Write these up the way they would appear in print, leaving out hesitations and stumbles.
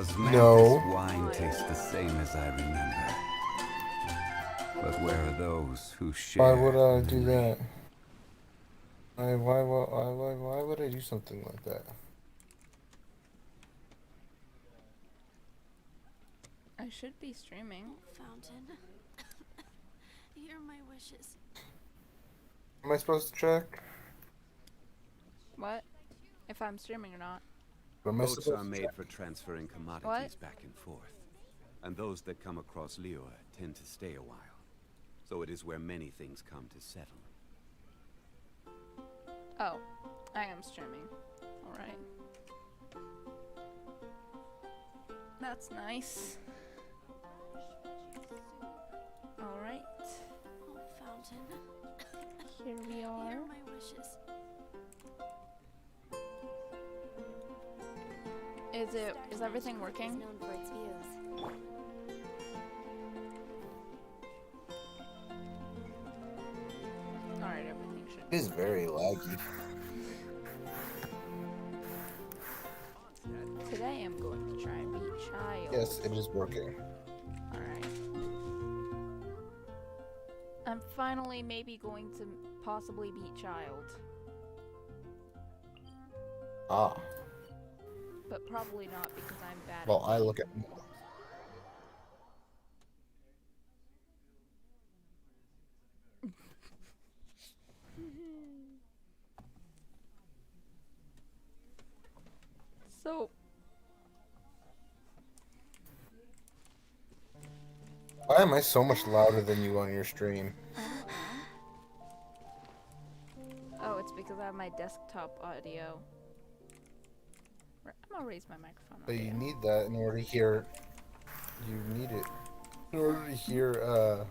Does No. Mantis wine taste the same as I remember? But where are those who Why share would I do memory? that? Why would I do something like that? I should be streaming. Fountain. Hear my wishes. Am I supposed to check? What? If I'm streaming or not. Am I Boats are supposed to made check? for transferring What? commodities back and forth. And those that come across Liyue tend to stay a while. So it is where many things come to settle. Oh, I am streaming. Alright. That's nice. Alright. Oh, Fountain. Here we are. Hear my wishes. Is everything working? Is known for its views. Alright, everything should It is very laggy. Today I'm going to try and beat Child. Yes, it is working. Alright. I'm finally maybe going to possibly beat Child. Ah. But probably not because I'm bad Well, at I look at. So, Why am I so much louder than you on your stream? I don't know. Oh, it's because I have my desktop audio. I'm gonna raise my microphone. But you audio. need that in order to hear. You need it in order to hear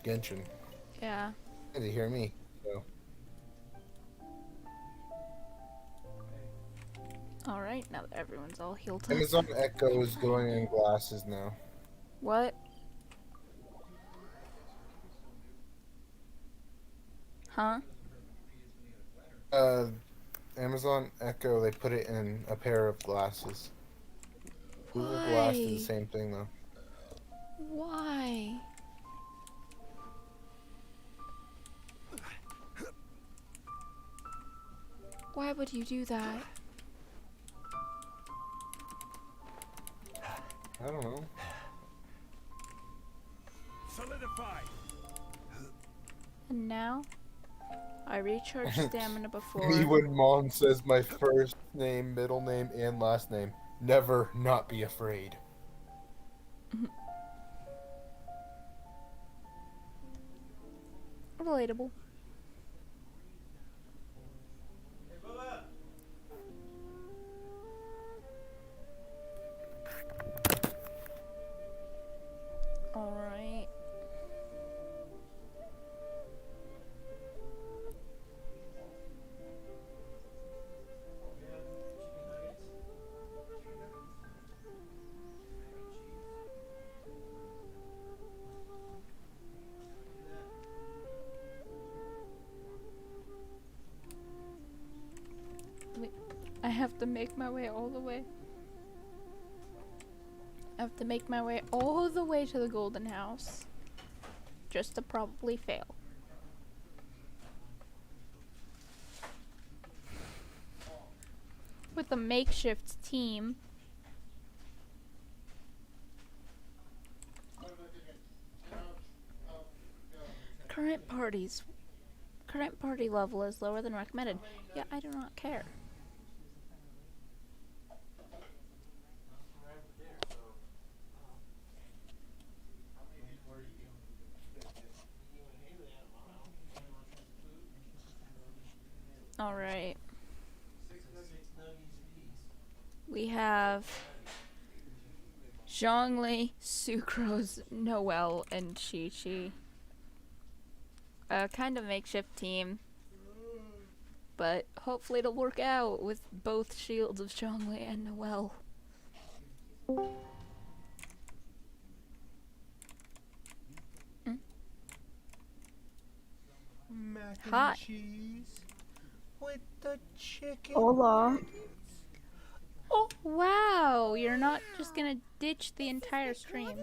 Genshin. Yeah. And to hear me. So Alright, now that everyone's all healed up. Amazon Echo is going in glasses now. What? Huh? Amazon Echo, they put it in a pair of glasses. Google Glass did the Why? same thing though. Why? Why would you do that? I don't know. Solidify! And now? I recharge stamina before. Me when mom says my first name, middle name, and last name. Never not be afraid. Relatable. Alright. Wait, I have to make my way all the way. I have to make my way all the way to the golden house. Just to probably fail. With a makeshift team. Current party level is lower than recommended. Yeah, I do not care. Alright. We have Zhongli, Sucrose, Noelle, and Chi-Chi. A kind of makeshift team. But hopefully it'll work out with both shields of Zhongli and Noelle. Mac and Hi. cheese with the chicken. Hola. Oh, Wow, you're not just gonna ditch the entire stream.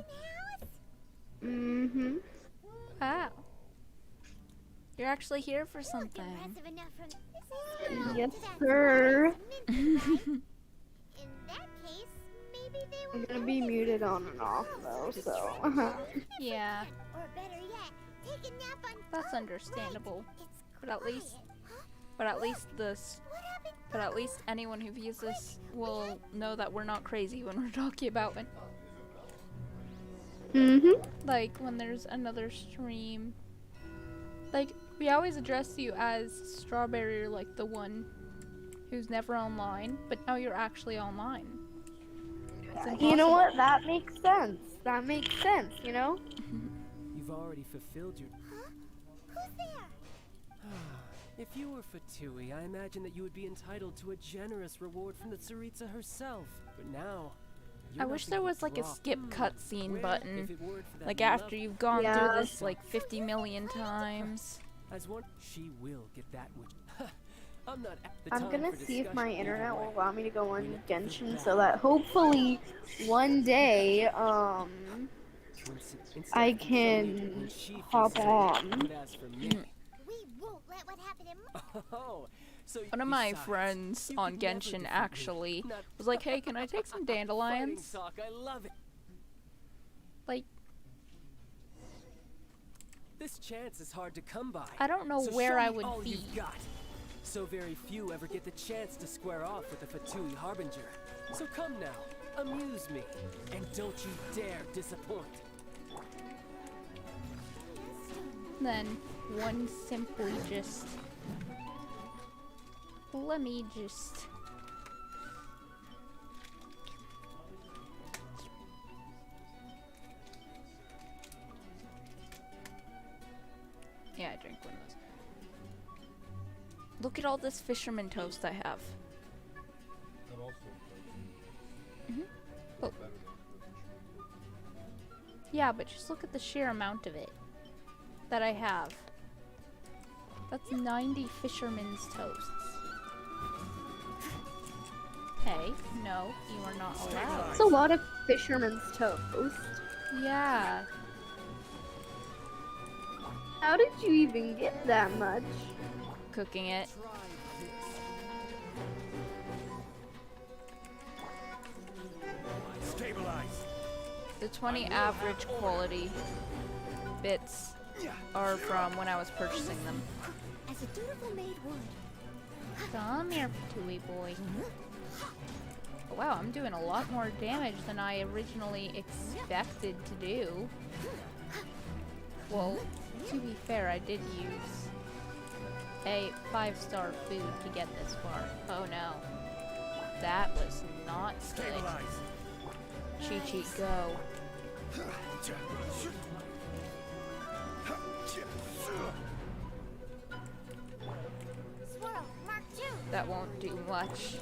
Mm-hmm. Wow. You're actually here for something. Yes, sir. In that case, maybe they I'm were gonna be muted on and off though, so. Yeah, or better yet, take a nap on that's understandable. It's But at least, Huh? but at least this, What happened? but at least anyone who views this will know that we're not crazy when we're talking about it. Mm-hmm. Like when there's another stream. Like we always address you as Strawberry, or like the one who's never online, but now you're actually online. It's You know impossible. what? That makes sense. That makes sense, you know? You've already fulfilled your... Huh? Who's there? If you were Fatui, I imagine that you would be entitled to a generous reward from the Tsaritsa herself. But now... I wish there was like a skip cutscene Where, button, if it weren't for that like love- after you've gone Yeah. through this like 50 million times. As one, she will get that which... I'm not at the I'm time gonna for see if discussion my either internet way. will allow me to go on We let Genshin the so that hopefully one day, Instead I of complaining can when she feels hop safe, on. but as for me... We won't let what happened in Oh, so One of my besides, friends you on could never Genshin defeat me. actually Not was like, "Hey, can I take some fighting dandelions?" talk, I love it. Like, This chance is hard to come by. I don't know So where show I me would all be. you've got. So very few ever get the chance to square off with the Fatui Harbinger. So come now, amuse me, and don't you dare disappoint. Then one simply just, let me just. Yeah, I drank one of those. Look at all this fisherman toast I have. Oh. Yeah, but just look at the sheer amount of it that I have. That's 90 fisherman's toasts. Hey, no, you are not allowed. That's a lot of fisherman's toast. Yeah, How did you even get that much? cooking it. Try this. Stabilize. The 20 average quality bits are from when I was purchasing them. As a dutiful maid would. Come here, Tui boy. Oh, wow, I'm doing a lot more damage than I originally expected to do. Well, to be fair, I did use a 5-star food to get this far. Oh no. That was not good. Chi-Chi, go. Swirl, Mark 2. That won't do much,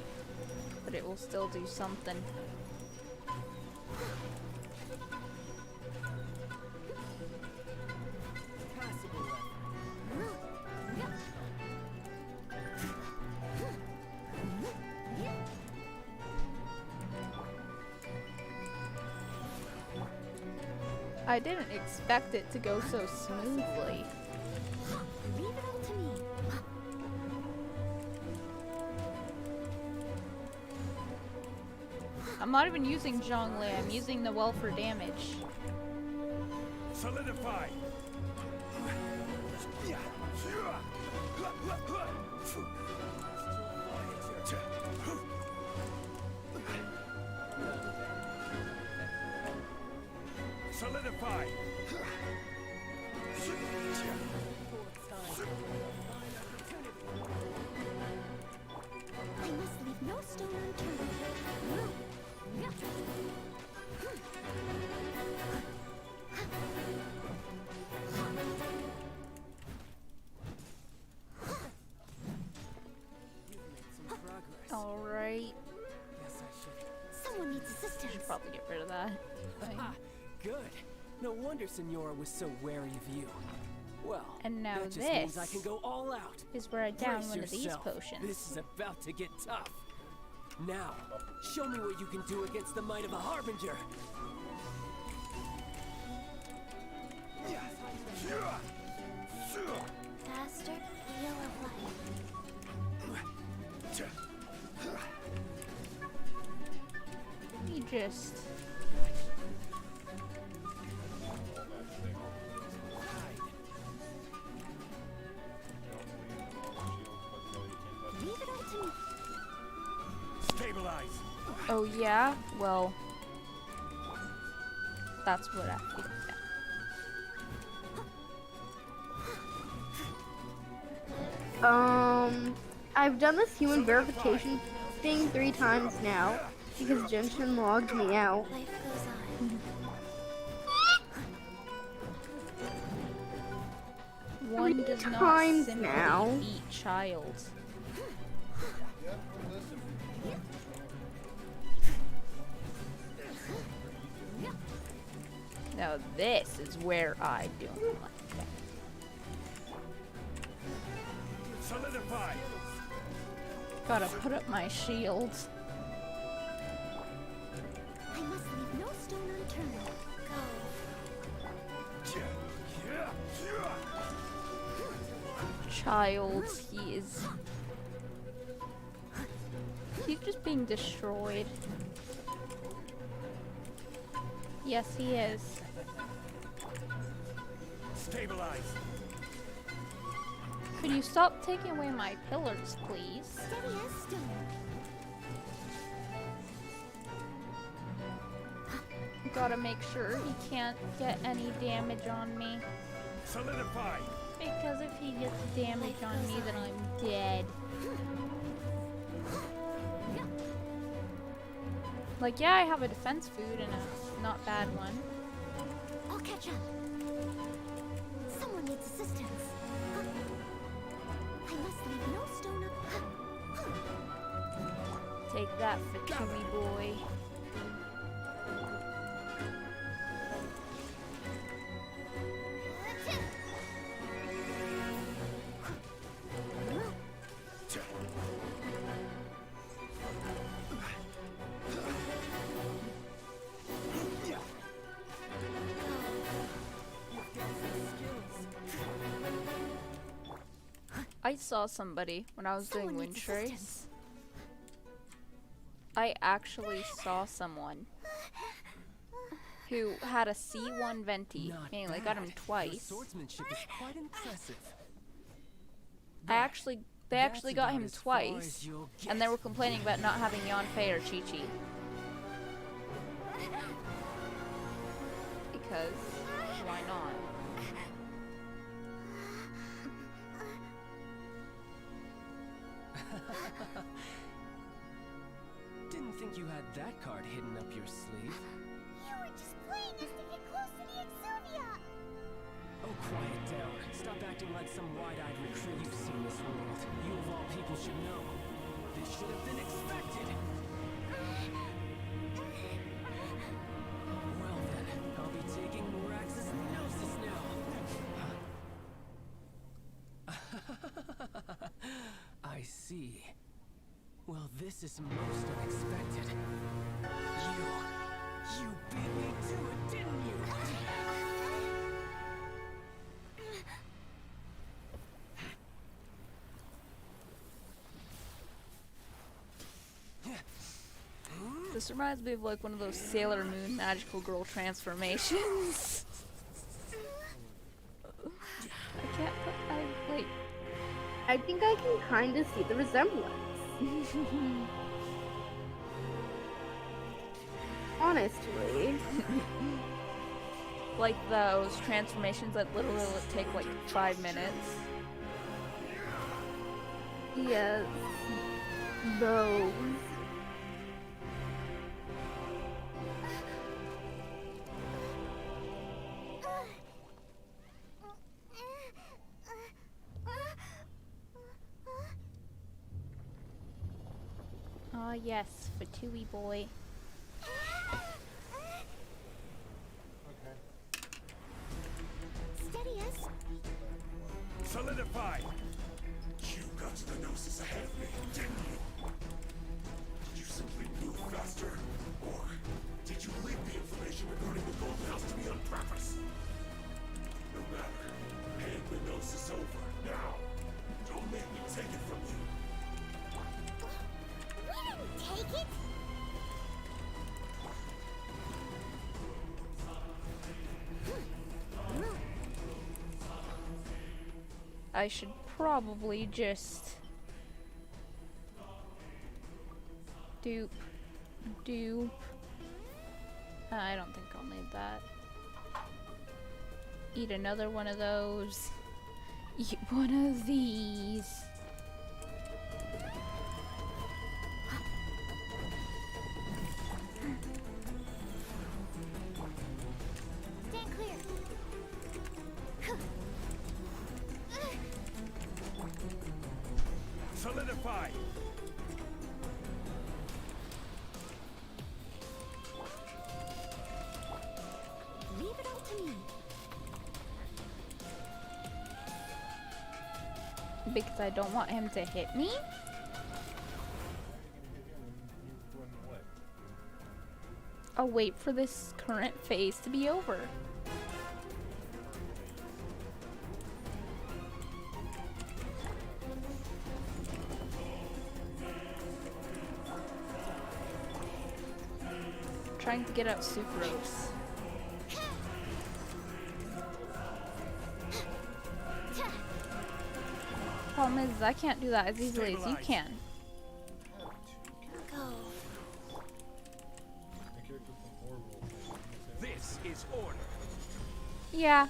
but it will still do something. Passable effort. I didn't expect it to go so smoothly. Leave it all to me. I'm not even using Zhongli, I'm using the well for damage. Solidify. Solidify. I must leave no stone unturned. You've made some progress. Alright, Guess I should. Someone needs should assistance. probably get rid of that. Ha! Good. No wonder Senora was so wary of you. Well, And now that just means I this can go all out. is where I down Brace one of these yourself. potions. This is about to get tough. Now, show me what you can do against the might of a harbinger. Faster wheel of life. Let me just. Leave it all to me. Stabilize. Oh yeah. Well, that's what I think. I've done this human verification thing 3 times now because Genshin logged me out. Life goes on. One does not times simply now. eat child. Now this is where I don't like that. Solidify. Gotta put up my shield. I must leave no stone unturned. Child, he is. He's just being destroyed. Yes, he is. Stabilize. Could you stop taking away my pillars, please? Steady as stone. Gotta make sure he can't get any damage on me. Solidify. Because if he gets damage on me, then I'm dead. Like, yeah, I have a defense food and a not bad one. I'll catch up. Someone needs assistance. I must leave no stone Take that, Fatui boy. I saw somebody when I was doing Someone wind needs trace. assistance. I actually saw someone who had a C1 venti, Not meaning like got him bad. Your twice. swordsmanship is quite impressive. They actually That's got about him as far as twice, you'll and they get. were complaining about not having Yanfei or Chi Chi. Because why not? Didn't think you had that card hidden up your sleeve. You were just playing us to get close to the Exuvia. Oh, quiet down. Stop acting like some wide-eyed recruit. You've seen this world. You of all people should know. This should have been expected. Well then, I'll be taking Morax's gnosis now. I see. Well, this is most unexpected. You beat me to it, didn't you? This reminds me of like one of those Sailor Moon magical girl transformations. I can't put, wait. I think I can kind of see the resemblance. Honestly. Like those transformations that literally take like 5 minutes. Yes. Those. Ah yes, Fatui boy. Steady as. Solidify. You got the gnosis ahead of me, didn't you? Did you I should probably just dupe. I don't think I'll need that. Eat another one of those. Eat one of these. Stand clear. Solidify! Leave it all to me. Because I don't want him to hit me? I'll wait for this current phase to be over. Trying to get out sucrose. Problem is, I can't do that as easily as you can. Go. This is order. Yeah.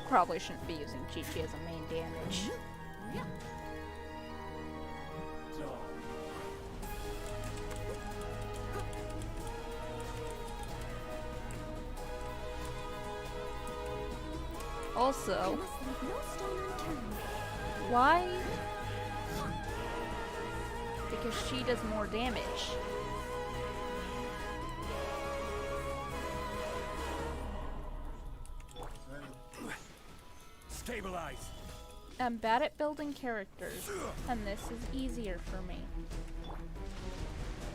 Probably shouldn't be using Chi-Chi as a main damage. Also, Must leave no stone unturned. why? Because she does more damage. Stabilize. I'm bad at building characters, and this is easier for me.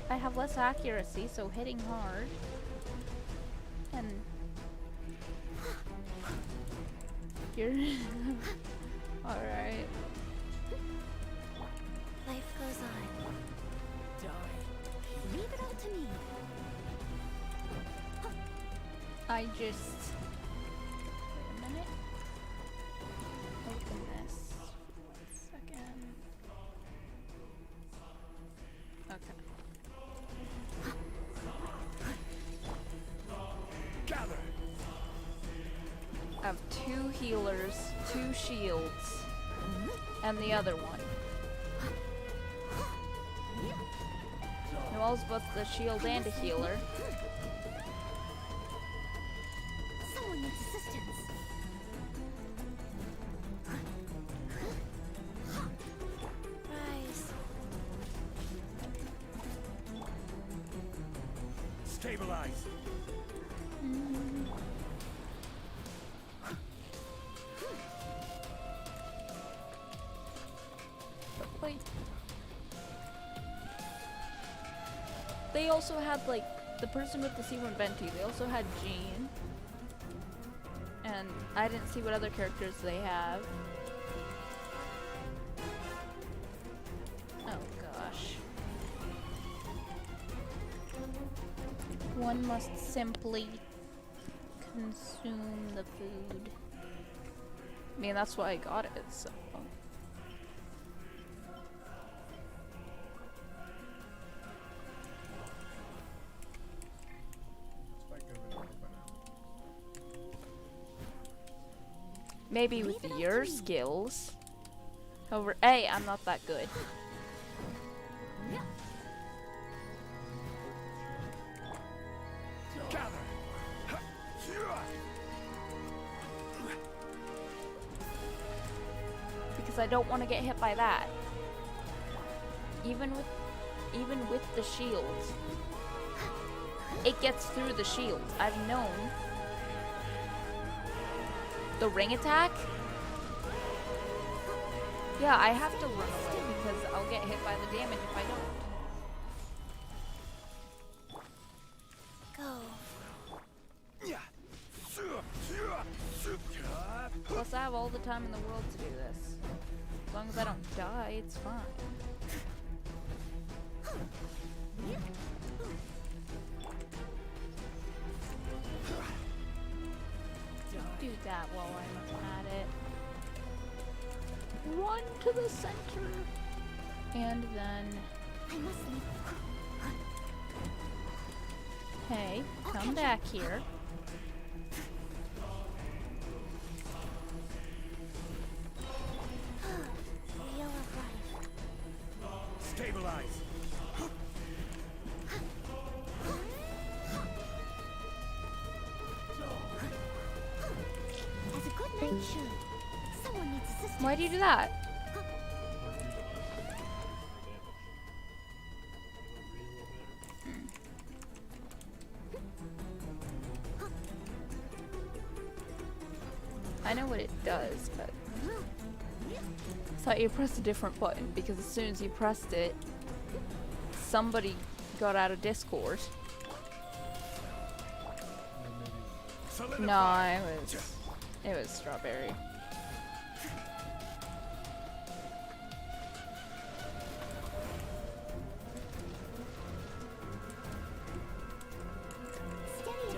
I have less accuracy, so hitting hard. And you're alright. Life goes on. Die. Leave it all to me. I just wait a minute. Open this. 1 second. Okay. Gather. I have 2 healers, 2 shields, and the other one. Noelle's both the shield and a healer. Someone needs assistance. Rise. Stabilize. Wait. They also had, like, the person with the C1 Venti, they also had Jean. And I didn't see what other characters they have. Oh gosh. One must simply consume the food. I mean, that's why I got it, so. Maybe with your skills. However, A, I'm not that good. Gather. Because I don't want to get hit by that. Even with the shields. It gets through the shield. I've known. The ring attack? Yeah, I have to run away because I'll get hit by the damage if I don't. Plus, I have all the time in the world to do this. As long as I don't die, it's fine. that while I'm at it. Run to the center. And then... I must leave. Hey, come back here. Wheel of life. Stabilize. As a good knight should. Someone needs assistance. Why do you do that? I know what it does, but I thought you pressed a different button because as soon as you pressed it, somebody got out of Discord. No, it was Strawberry. Steady.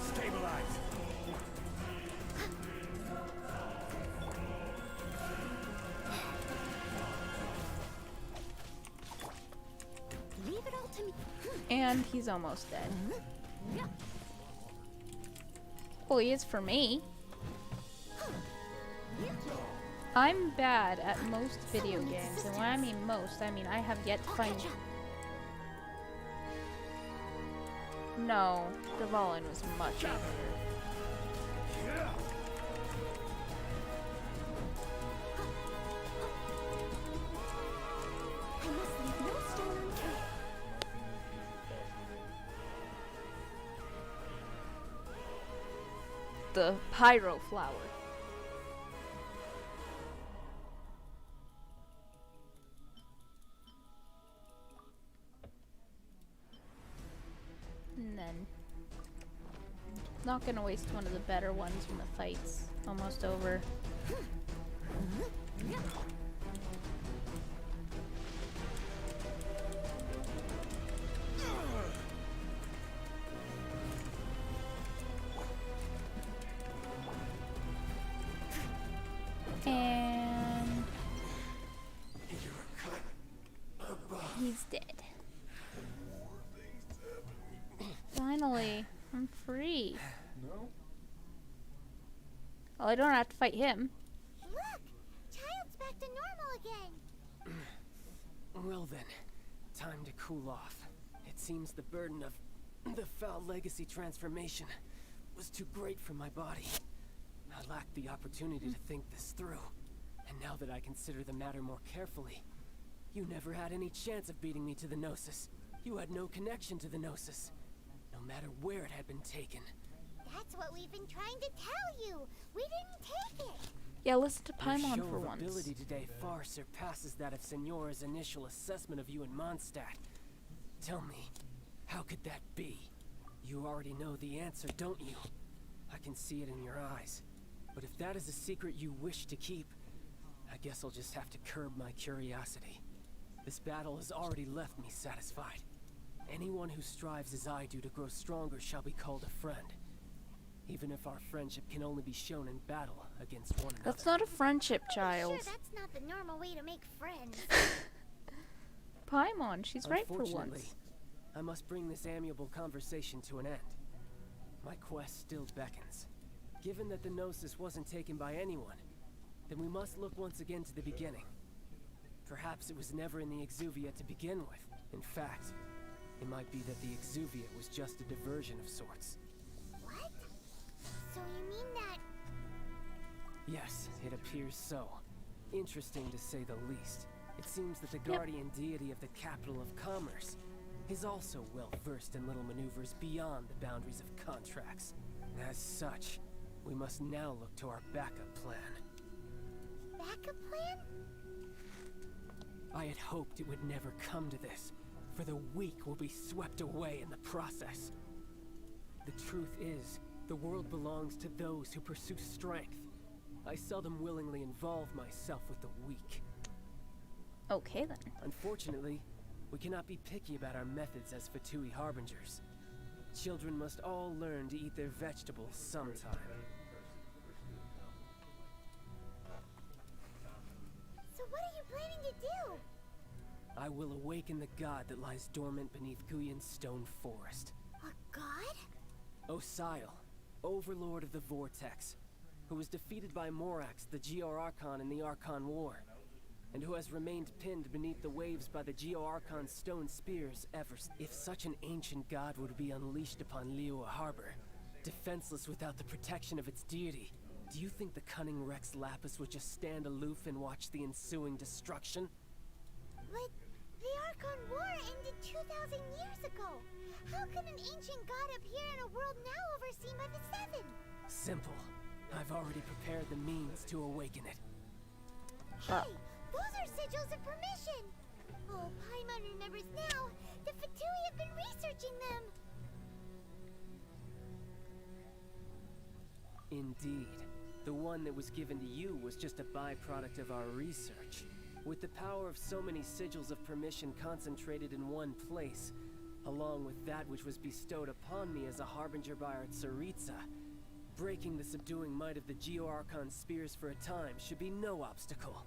Stabilize. Leave it all to me. And he's almost dead. Well, he is for me. I'm bad at most video games, and when I mean most, I mean I have yet to find... No, the Valen was much easier. I must leave no stone unturned. The Pyro Flower. And then, not gonna waste one of the better ones when the fight's almost over. And he's dead. Finally, I'm free. No? Well, I don't have to fight him. Look! Child's back to normal again. Well then, time to cool off. It seems the burden of the foul legacy transformation was too great for my body. I lacked the opportunity to think this through. And now that I consider the matter more carefully, you never had any chance of beating me to the Gnosis. You had no connection to the Gnosis, no matter where it had been taken. That's what we've been trying to tell you. We didn't take it. Yeah, listen to Your Paimon show for of once. ability today far surpasses that of Signora's initial assessment of you in Mondstadt. Tell me, how could that be? You already know the answer, don't you? I can see it in your eyes. But if that is a secret you wish to keep, I guess I'll just have to curb my curiosity. This battle has already left me satisfied. Anyone who strives as I do to grow stronger shall be called a friend. Even if our friendship can only be shown in battle against one another. That's not a friendship, child. Sure, that's not the normal way to make friends. Paimon, she's right for Unfortunately, once. I must bring this amiable conversation to an end. My quest still beckons. Given that the Gnosis wasn't taken by anyone, then we must look once again to the beginning. Perhaps it was never in the Exuvia to begin with. In fact, it might be that the Exuvia was just a diversion of sorts. What? So you mean that... Yes, it appears so. Interesting to say the least. It seems that the guardian deity of the capital of commerce is also well versed in little maneuvers beyond the boundaries of contracts. As such, we must now look to our backup plan. backup plan? I had hoped it would never come to this, for the weak will be swept away in the process. The truth is, the world belongs to those who pursue strength. I seldom willingly involve myself with the weak. Okay then. Unfortunately, we cannot be picky about our methods as Fatui Harbingers. Children must all learn to eat their vegetables sometime. So what are you planning to do? I will awaken the god that lies dormant beneath Guyon's stone forest. A god? Osial, overlord of the Vortex, who was defeated by Morax, the Geo-Archon in the Archon War, and who has remained pinned beneath the waves by the Geo-Archon's stone spears ever since. If such an ancient god would be unleashed upon Liyue Harbor, defenseless without the protection of its deity, do you think the cunning Rex Lapis would just stand aloof and watch the ensuing destruction? But the Archon War ended 2,000 years ago. How can an ancient god appear in a world now overseen by the Seven? Simple. I've already prepared the means to awaken it. Hey, those are sigils of permission. Oh, Paimon remembers now. The Fatui have been researching them. Indeed. The one that was given to you was just a byproduct of our research. With the power of so many sigils of permission concentrated in one place, along with that which was bestowed upon me as a harbinger by our Tsaritsa, breaking the subduing might of the Geo-Archon spears for a time should be no obstacle.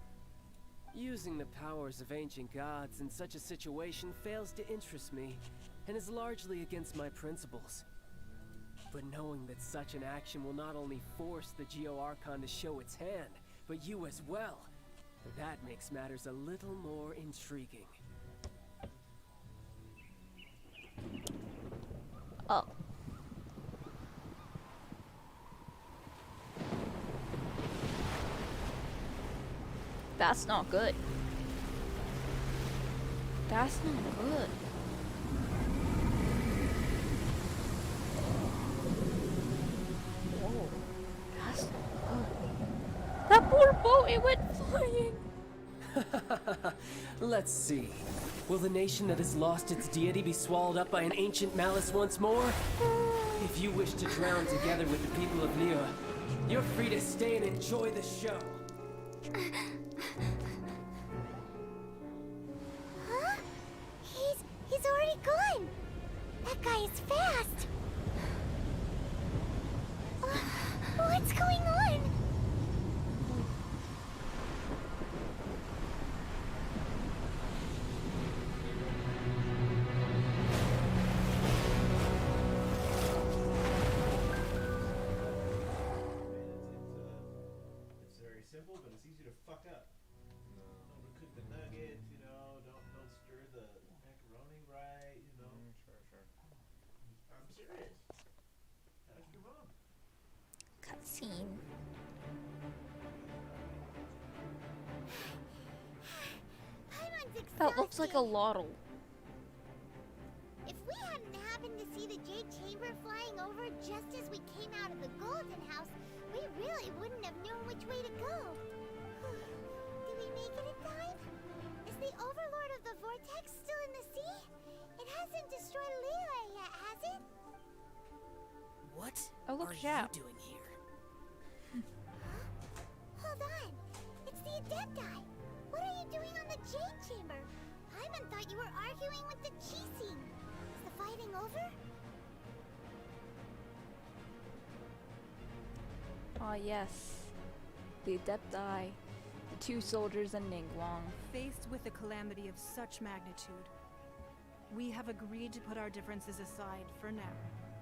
Using the powers of ancient gods in such a situation fails to interest me, and is largely against my principles. But knowing that such an action will not only force the Geo-Archon to show its hand, but you as well, that makes matters a little more intriguing. Oh. That's not good. That's not good. Whoa. That's not good. That poor boat, it went flying. Let's see. Will the nation that has lost its deity be swallowed up by an ancient malice once more? If you wish to drown together with the people of Liyue, you're free to stay and enjoy the show. Huh? He's already gone. That guy is fast. What's going on? It's very simple, but it's easy to fuck up. Don't cook the nuggets, you know. Don't stir the macaroni right, you know. Sure. I'm serious. Ask your mom. Cutscene. Paimon's exhausted. That looks like a lotto. If we hadn't happened to see the Jade Chamber flying over just as we came out of the Golden House, we really wouldn't have known which way to go. Did we make it in time? Is the Overlord of the Vortex still in the sea? It hasn't destroyed Liyue yet, has it? What Oh, look, are yeah. you doing here? Hold on. It's the Adepti. What are you doing on the Jade Chamber? Paimon thought you were arguing with the Chising. Is the fighting over? Ah, yes. The Adepti, the two soldiers and Ningguang. Faced with a calamity of such magnitude, we have agreed to put our differences aside for now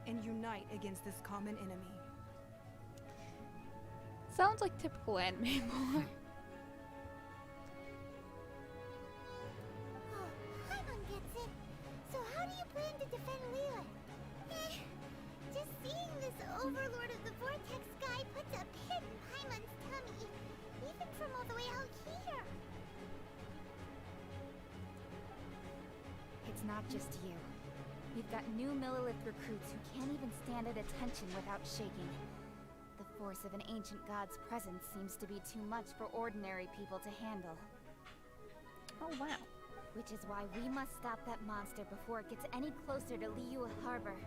and unite against this common enemy. Sounds like typical anime more. Oh, Paimon gets it. So how do you plan to defend Liyue? Just seeing this Overlord of the Vortex guy puts a pit in Paimon's tummy, even from all the way out here. It's not just you. We've got new Millilith recruits who can't even stand at attention without shaking. The force of an ancient god's presence seems to be too much for ordinary people to handle. Oh, wow. Which is why we must stop that monster before it gets any closer to Liyue Harbor.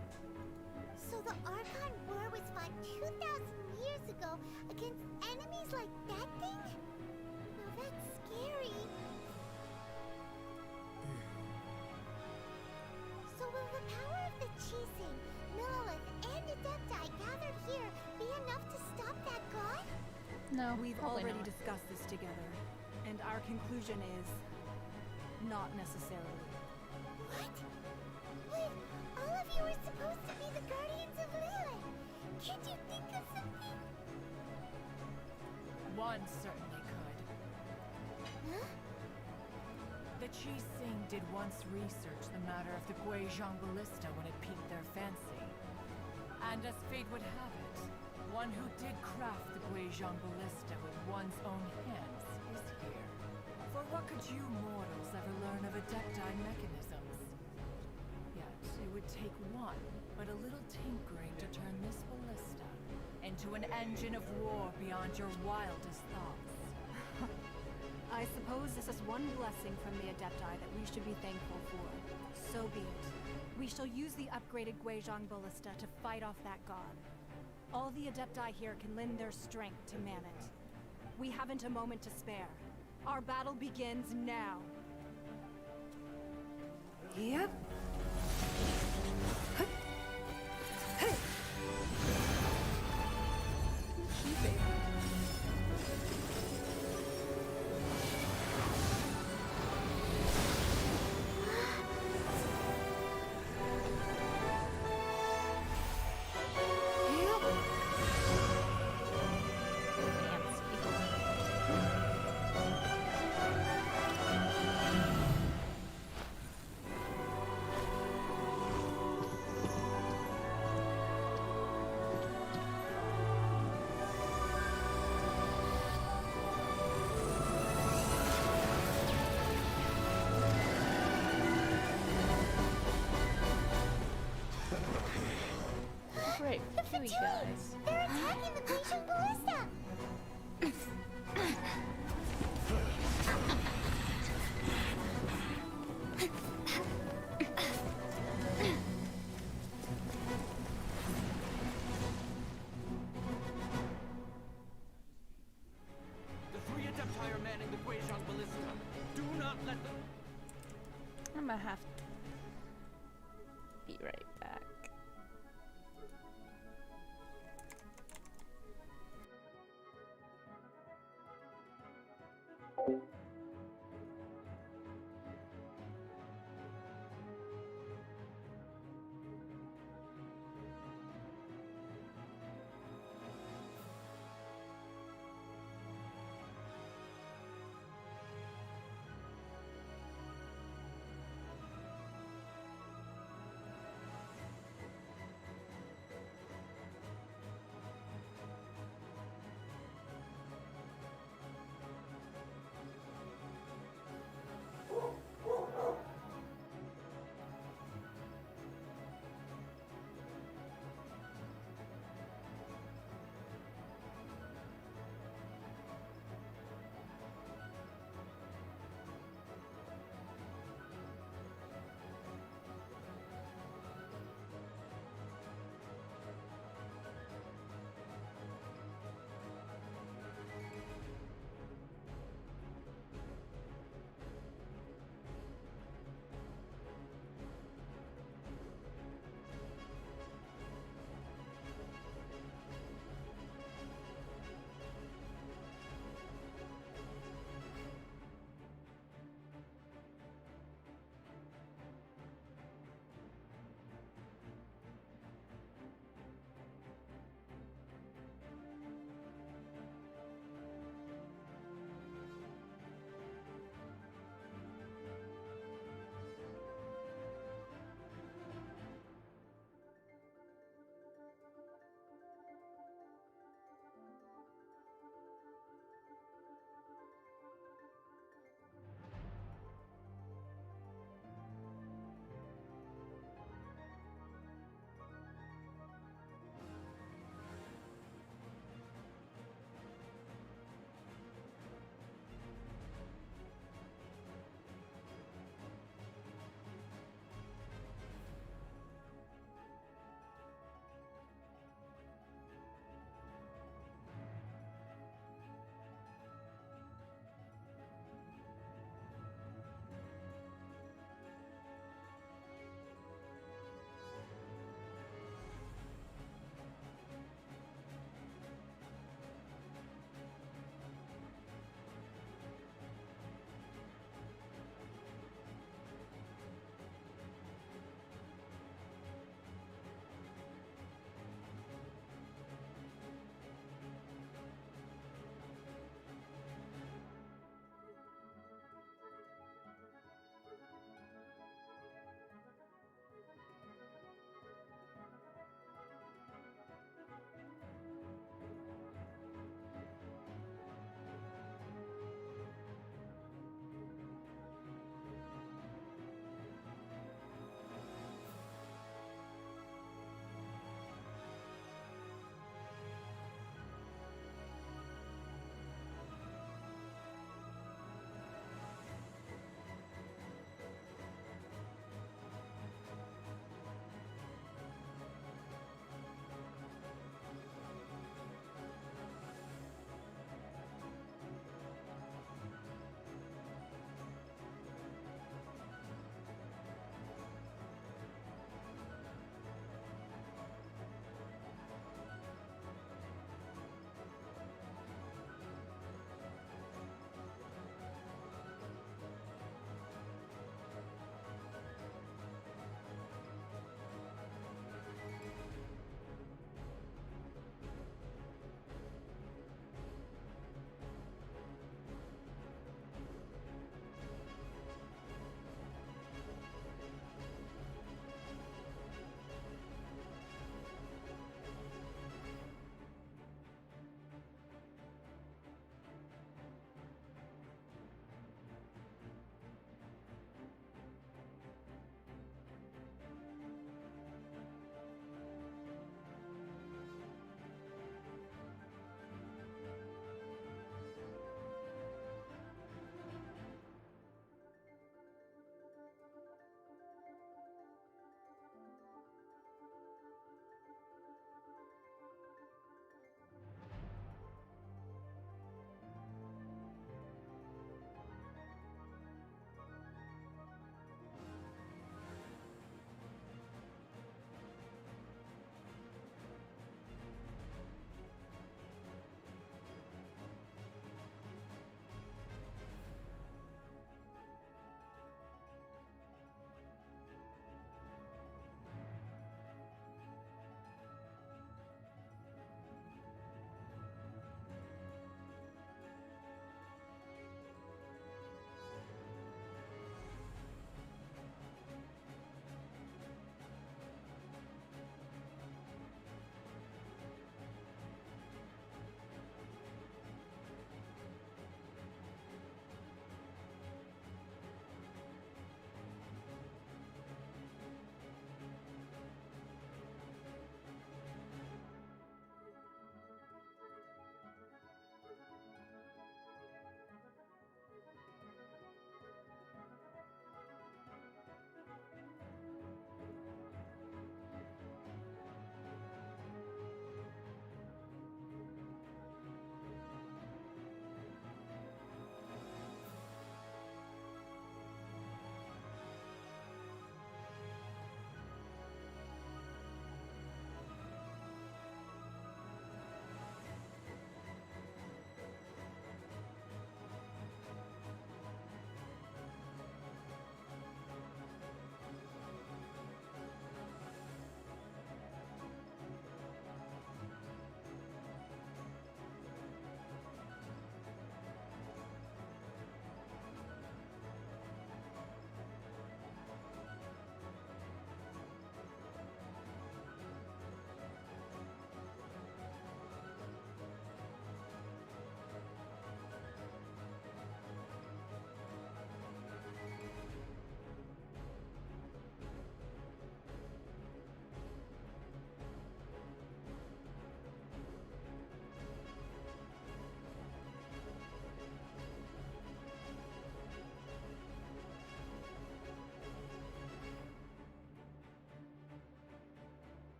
So the Archon War was fought 2,000 years ago against enemies like that thing? Well, that's scary. So will the power of the Chising, Lilith, and Adepti gathered here be enough to stop that god? No, We've probably already not. discussed this together, and our conclusion is not necessarily. What? But all of you were supposed to be the guardians of Lilith. Can't you think of something? One certainly could. Huh? The Chi-Sing did once research the matter of the Guizhong ballista when it piqued their fancy. And as fate would have it, one who did craft the Guizhong ballista with one's own hands is here. For what could you mortals ever learn of Adepti mechanisms? Yet it would take one, but a little tinkering to turn this ballista into an engine of war beyond your wildest thoughts. I suppose this is one blessing from the Adepti that we should be thankful for. So be it. We shall use the upgraded Guizhong ballista to fight off that god. All the Adepti here can lend their strength to man it. We haven't a moment to spare. Our battle begins now. Yep. Right, here we guys. They're attacking the Guizhong ballista! The three Adepti are manning the Guizhong ballista. Do not let them. I'm gonna have to be right back.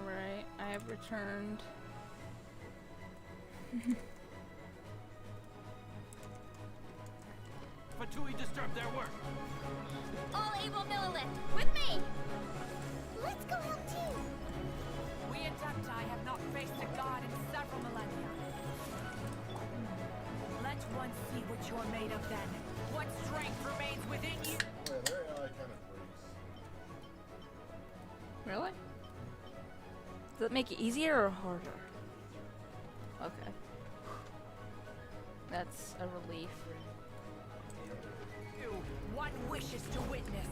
Alright, I have returned. Fatui disturbed their work. All able Millilith, with me! Let's go help too. We Adepti have not faced a god in several millennia. Let one see what you're made of then. What strength remains within you? Yeah, their AI kind of breaks. Really? Does it make it easier or harder? Okay. That's a relief. One wishes to witness.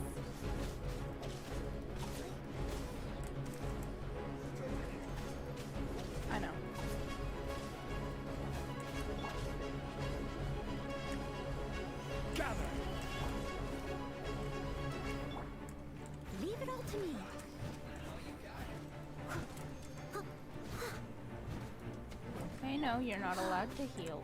I know. Gather. Leave it all to me. I know you're not allowed to heal.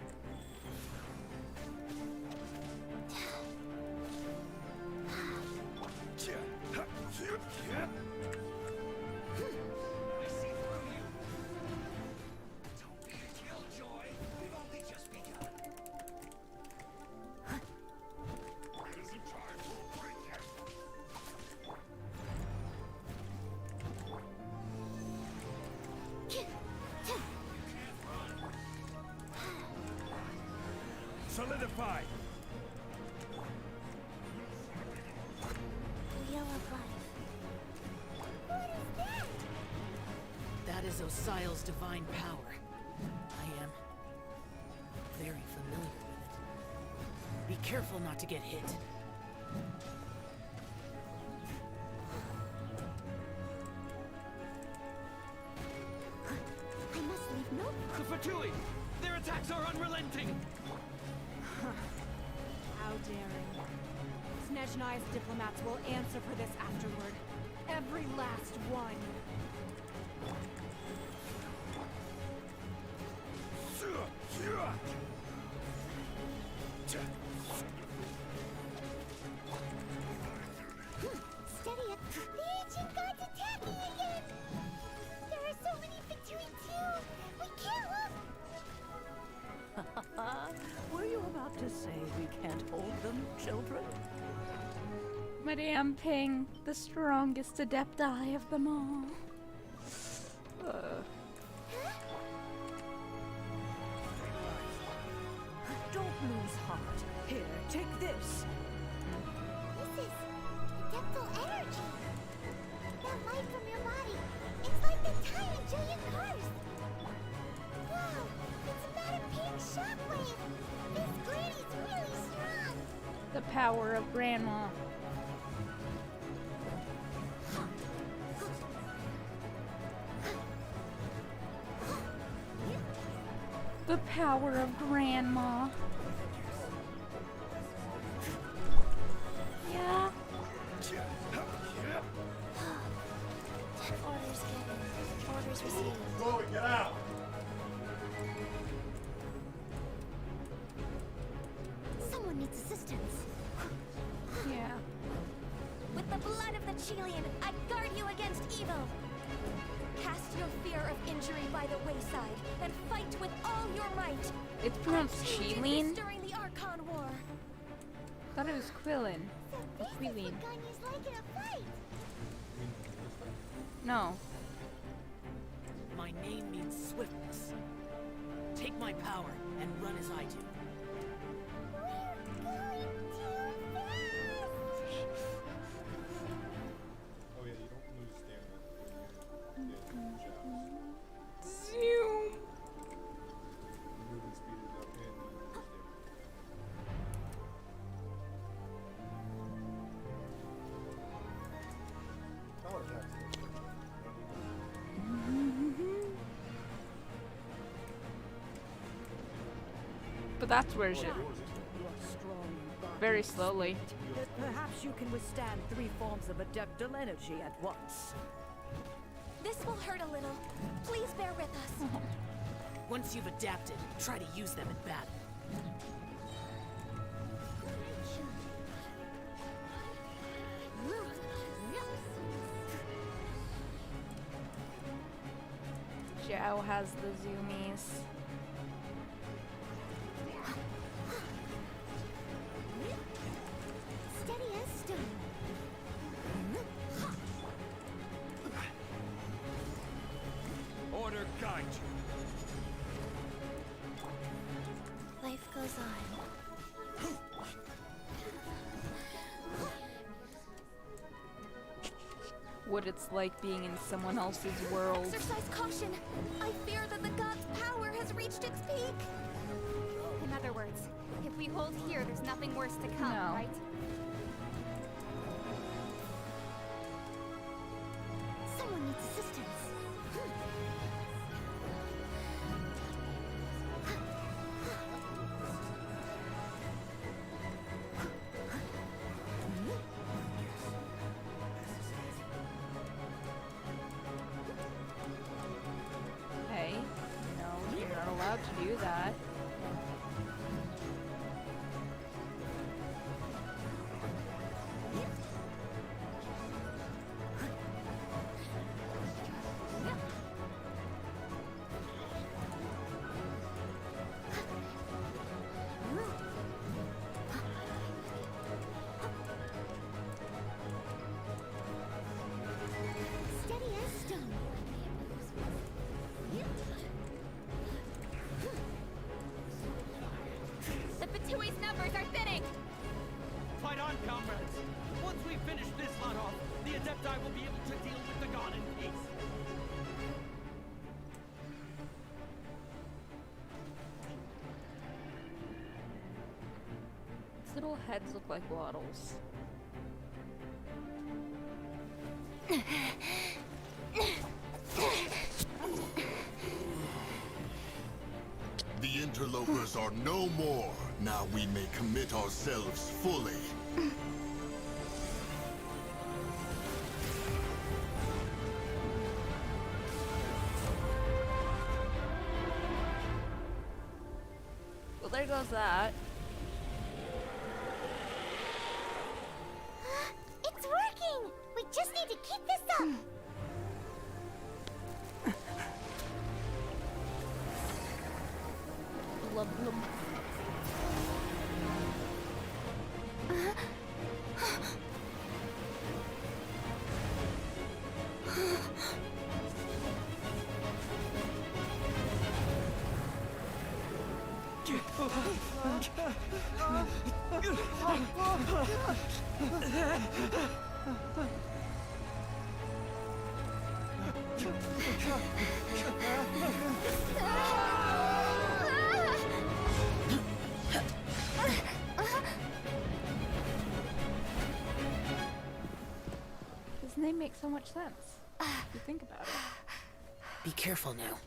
Solidify. Wheel of life. What is that? That is Osial's divine power. I am very familiar with it. Be careful not to get hit. I must leave no. The Fatui! Their attacks are unrelenting! How daring. Snezhnai's diplomats will answer for this afterward. Every last one. Steady it. The ancient god's attacking again. There are so many Fatui too. We can't look. Were you about to say we can't hold them, children? Madame Ping, the strongest Adepti of them all. Don't lose heart. Here, take this. This is adeptal energy. That light from your body. It's like the time in Julia Cars. Wow, it's about a pink shockwave. This granny's really strong. The power of Grandma. The power of Grandma. Yeah. Orders given. Orders received. Chloe, get out! Someone needs assistance. Yeah. With the blood of the Chelian, I guard you against evil. Cast your fear of injury by the wayside, and fight with all your might. It's pronounced You did Chelian? this during the Archon War. Thought it was Quillin. So this is Quillin. what Ganya's like in a fight. No. My name means swiftness. Take my power and run as I do. We're going too fast. Oh yeah, you don't lose stamina when you get jabs. Zoom. Moving speed is up and you lose stamina. Power attacks. But that's where she You are strong in body very and slowly. spirit. Perhaps you can withstand 3 forms of adeptal energy at once. This will hurt a little. Please bear with us. Once you've adapted, try to use them in battle. cow has the zoomies. Steady as stone. Order guide you. Life goes on. What it's like being in someone else's world. Exercise caution! I fear that the god's power has reached its peak! In other words, if we hold here, there's nothing worse to come, No. right? Someone needs assistance. Hey, no, you're not allowed to do that. Steady as stone. The Batui's numbers are thinning! Fight on, comrades. Once we finish this hunt off, the Adepti will be able to deal with the god in peace. These little heads look like waddles. The interlopers are no more. Now we may commit ourselves fully. Well, there goes that. It's working! We just need to keep this up! Blub blub. His name makes so much sense. If you think about it. Be careful now.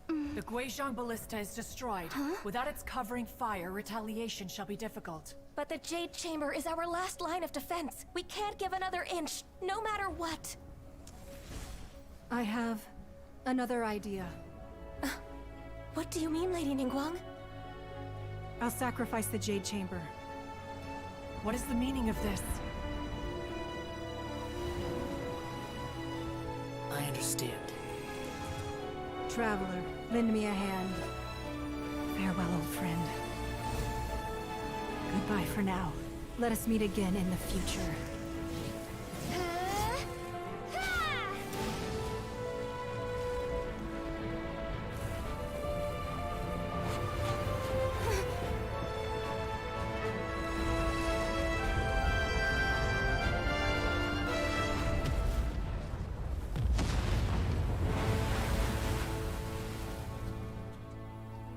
The Guizhong Ballista is destroyed. Without its covering fire, retaliation shall be difficult. But the Jade Chamber is our last line of defense. We can't give another inch, no matter what. I have another idea. What do you mean, Lady Ningguang? I'll sacrifice the Jade Chamber. What is the meaning of this? I understand. Traveler, lend me a hand. Farewell, old friend. Goodbye for now. Let us meet again in the future.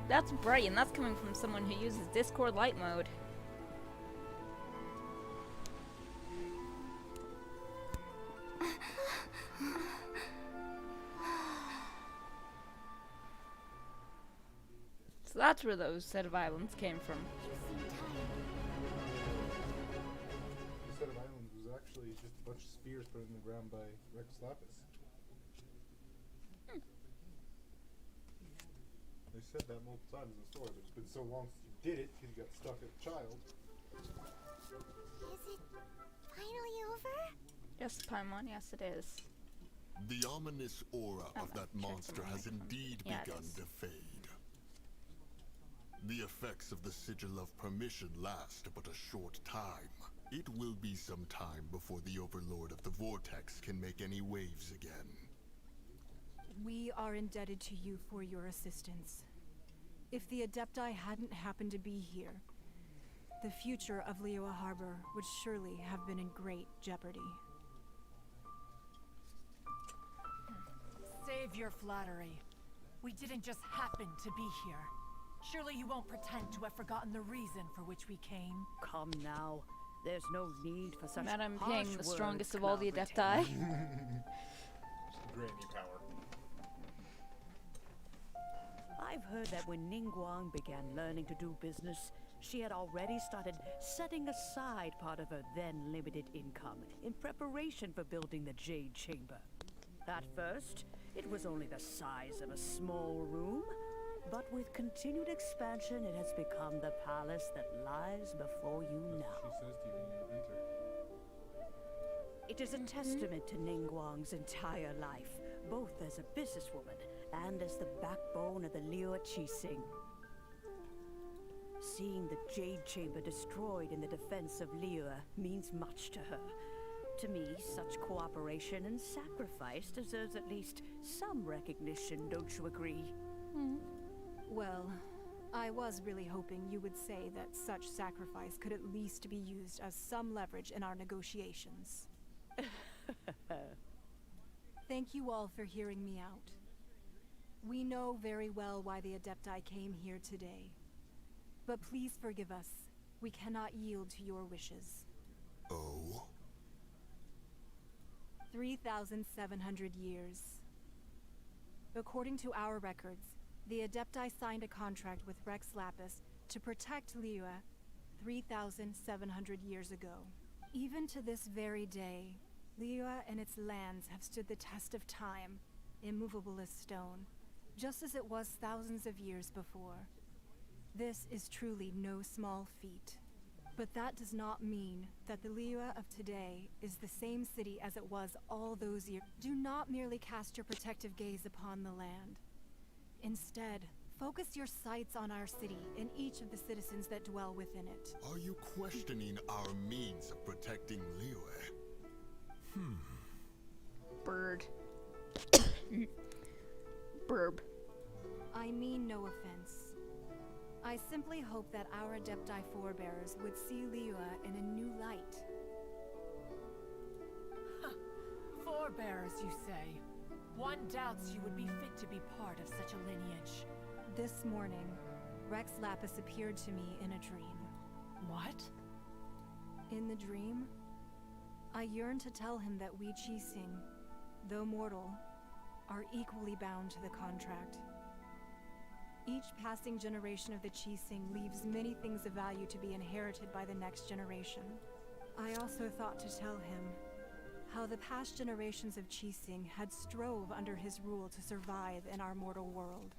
That's bright, and that's coming from someone who uses Discord light mode. So that's where those set of islands came from. The set of islands was actually just a bunch of spears put in the ground by Rex Lapis. They said that multiple times in the story, but it's been so long since you did it because you got stuck as a child. Is it finally over? Yes, Paimon, yes it is. The ominous aura of that monster has indeed Yeah, it begun is. to fade. The effects of the Sigil of Permission last but a short time. It will be some time before the Overlord of the Vortex can make any waves again. We are indebted to you for your assistance. If the Adepti hadn't happened to be here, the future of Liyue Harbor would surely have been in great jeopardy. Save your flattery. We didn't just happen to be here. Surely you won't pretend to have forgotten the reason for which we came. Come now. There's no need for such Madam harsh Ping, the words, strongest of all the Cloud Adepti. Grant me power. I've heard that when Ningguang began learning to do business, she had already started setting aside part of her then limited income in preparation for building the Jade Chamber. At first, it was only the size of a small room, but with continued expansion, it has become the palace that lies before you now. She says to you when you enter. It is a testament to Ningguang's entire life, both as a businesswoman and as the backbone of the Liyue Qixing. Seeing the Jade Chamber destroyed in the defense of Liyue means much to her. To me, such cooperation and sacrifice deserves at least some recognition, don't you agree? Well, I was really hoping you would say that such sacrifice could at least be used as some leverage in our negotiations. Thank you all for hearing me out. We know very well why the Adepti came here today. But please forgive us. We cannot yield to your wishes. Oh? 3,700 years. According to our records, the Adepti signed a contract with Rex Lapis to protect Liyue 3,700 years ago. Even to this very day, Liyue and its lands have stood the test of time, immovable as stone, just as it was thousands of years before. This is truly no small feat. But that does not mean that the Liyue of today is the same city as it was all those years. Do not merely cast your protective gaze upon the land. Instead, focus your sights on our city and each of the citizens that dwell within it. Are you questioning our means of protecting Liyue? Bird. Burb. I mean no offense. I simply hope that our Adepti forebears would see Liyue in a new light. Forebears, you say? One doubts you would be fit to be part of such a lineage. This morning, Rex Lapis appeared to me in a dream. What? In the dream, I yearned to tell him that we Qixing, though mortal, are equally bound to the contract. Each passing generation of the Qixing leaves many things of value to be inherited by the next generation. I also thought to tell him how the past generations of Qixing had strove under his rule to survive in our mortal world,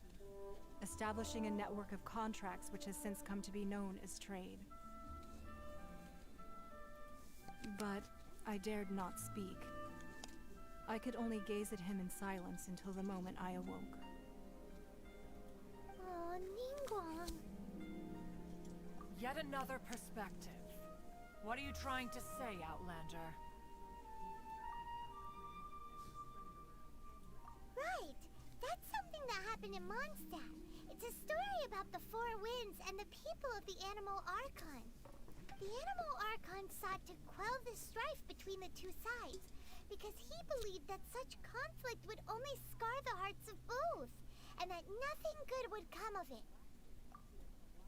establishing a network of contracts which has since come to be known as trade. But I dared not speak. I could only gaze at him in silence until the moment I awoke. Oh, Ningguang. Yet another perspective. What are you trying to say, Outlander? Right! That's something that happened in Mondstadt. It's a story about the Four Winds and the people of the Animal Archon. The Animal Archon sought to quell the strife between the two sides, because he believed that such conflict would only scar the hearts of both, and that nothing good would come of it.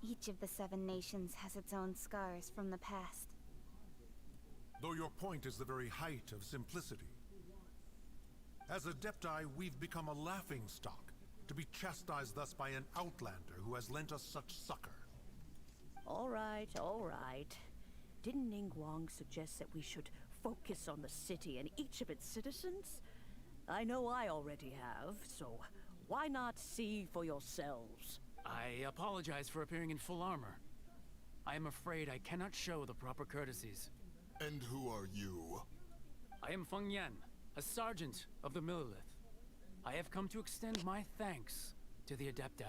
Each of the 7 nations has its own scars from the past. Though your point is the very height of simplicity. As Adepti, we've become a laughingstock, to be chastised thus by an outlander who has lent us such succor. All right, all right. Didn't Ningguang suggest that we should focus on the city and each of its citizens? I know I already have, so why not see for yourselves? I apologize for appearing in full armor. I am afraid I cannot show the proper courtesies. And who are you? I am Feng Yan, a sergeant of the Millilith. I have come to extend my thanks to the Adepti.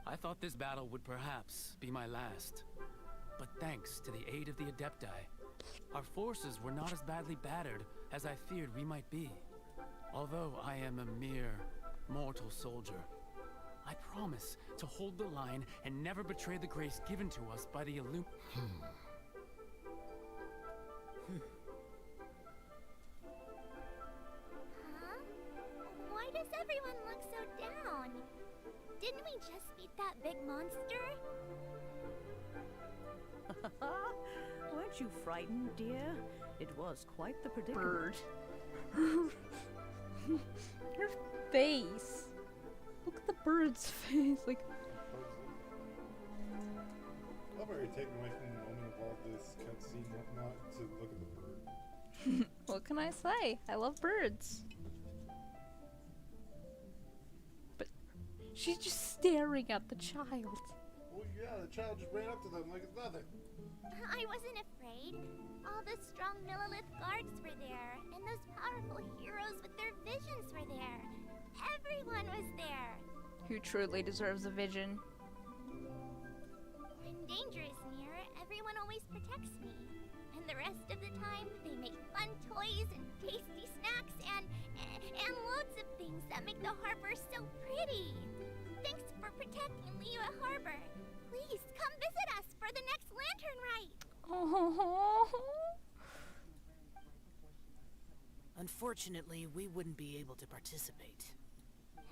I thought this battle would perhaps be my last. But thanks to the aid of the Adepti, our forces were not as badly battered as I feared we might be. Although I am a mere mortal soldier, I promise to hold the line and never betray the grace given to us by the Huh? Why does everyone look so down? Didn't we just beat that big monster? Weren't you frightened, dear? It was quite the predicament. Her face. Look at the bird's face. Like. I love how you're taking away from the moment of all this cutscene and whatnot to look at the bird. What can I say? I love birds. But she's just staring at the child. Well, yeah, the child just ran up to them like it's nothing. I wasn't afraid. All the strong Millilith guards were there, and those powerful heroes with their visions were there. Everyone was there. Who truly deserves a vision? When danger is near, everyone always protects me. And the rest of the time, they make fun toys and tasty snacks and loads of things that make the harbor so pretty. Thanks for protecting Liyue Harbor. Please come visit us for the next lantern rite. Oh. Unfortunately, we wouldn't be able to participate.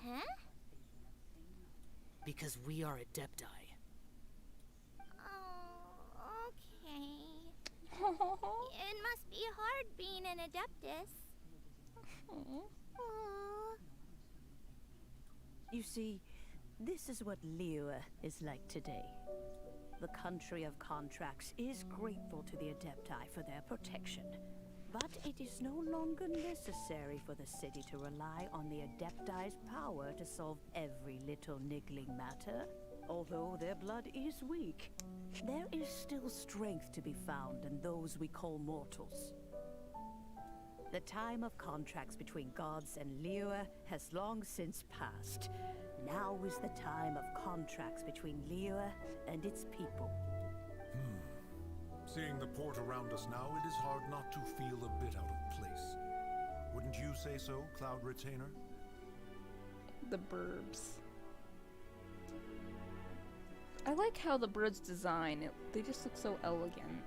Huh? Because we are Adepti. Oh, okay. It must be hard being an Adeptus. Aww. You see, this is what Liyue is like today. The country of contracts is grateful to the Adepti for their protection. But it is no longer necessary for the city to rely on the Adepti's power to solve every little niggling matter. Although their blood is weak, there is still strength to be found in those we call mortals. The time of contracts between gods and Liyue has long since passed. Now is the time of contracts between Liyue and its people. Seeing the port around us now, it is hard not to feel a bit out of place. Wouldn't you say so, Cloud Retainer? The burbs. I like how the birds design. They just look so elegant.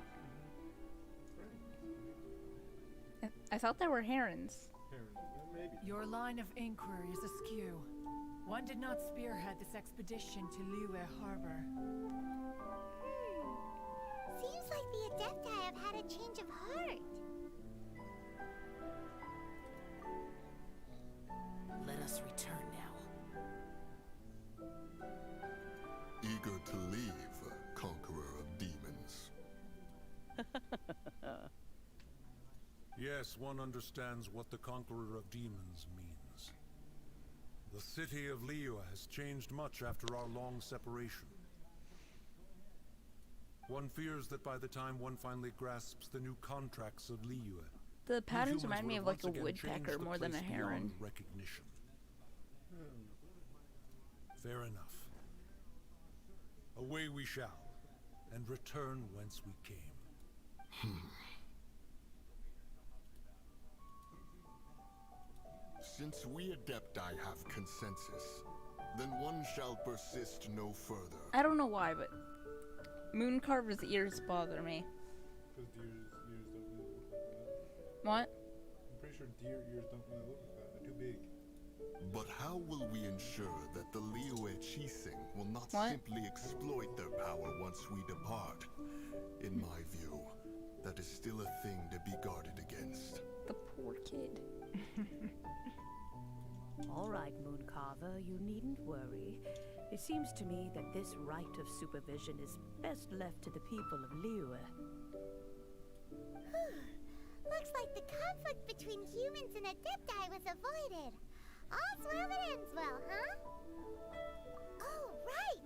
I thought they were herons. Your line of inquiry is askew. One did not spearhead this expedition to Liyue Harbor. Seems like the Adepti have had a change of heart. Let us return now. Eager to leave, Conqueror of Demons. Yes, one understands what the Conqueror of Demons means. The city of Liyue has changed much after our long separation. One fears that by the time one finally grasps the new contracts of Liyue, The patterns humans remind me would of have like a once again woodpecker changed the more than a place heron. beyond recognition. Fair enough. Away we shall, and return whence we came. Since we Adepti have consensus, then one shall persist no further. I don't know why, but Mooncarver's ears bother me. Because deer's ears don't really look like that. What? I'm pretty sure deer ears don't really look like that. They're too big. But how will we ensure that the Liyue Chising will not What? simply exploit their power once we depart? In my view, that is still a thing to be guarded against. The poor kid. All right, Mooncarver, you needn't worry. It seems to me that this right of supervision is best left to the people of Liyue. Looks like the conflict between humans and Adepti was avoided. All's well that ends well, huh? Oh, right!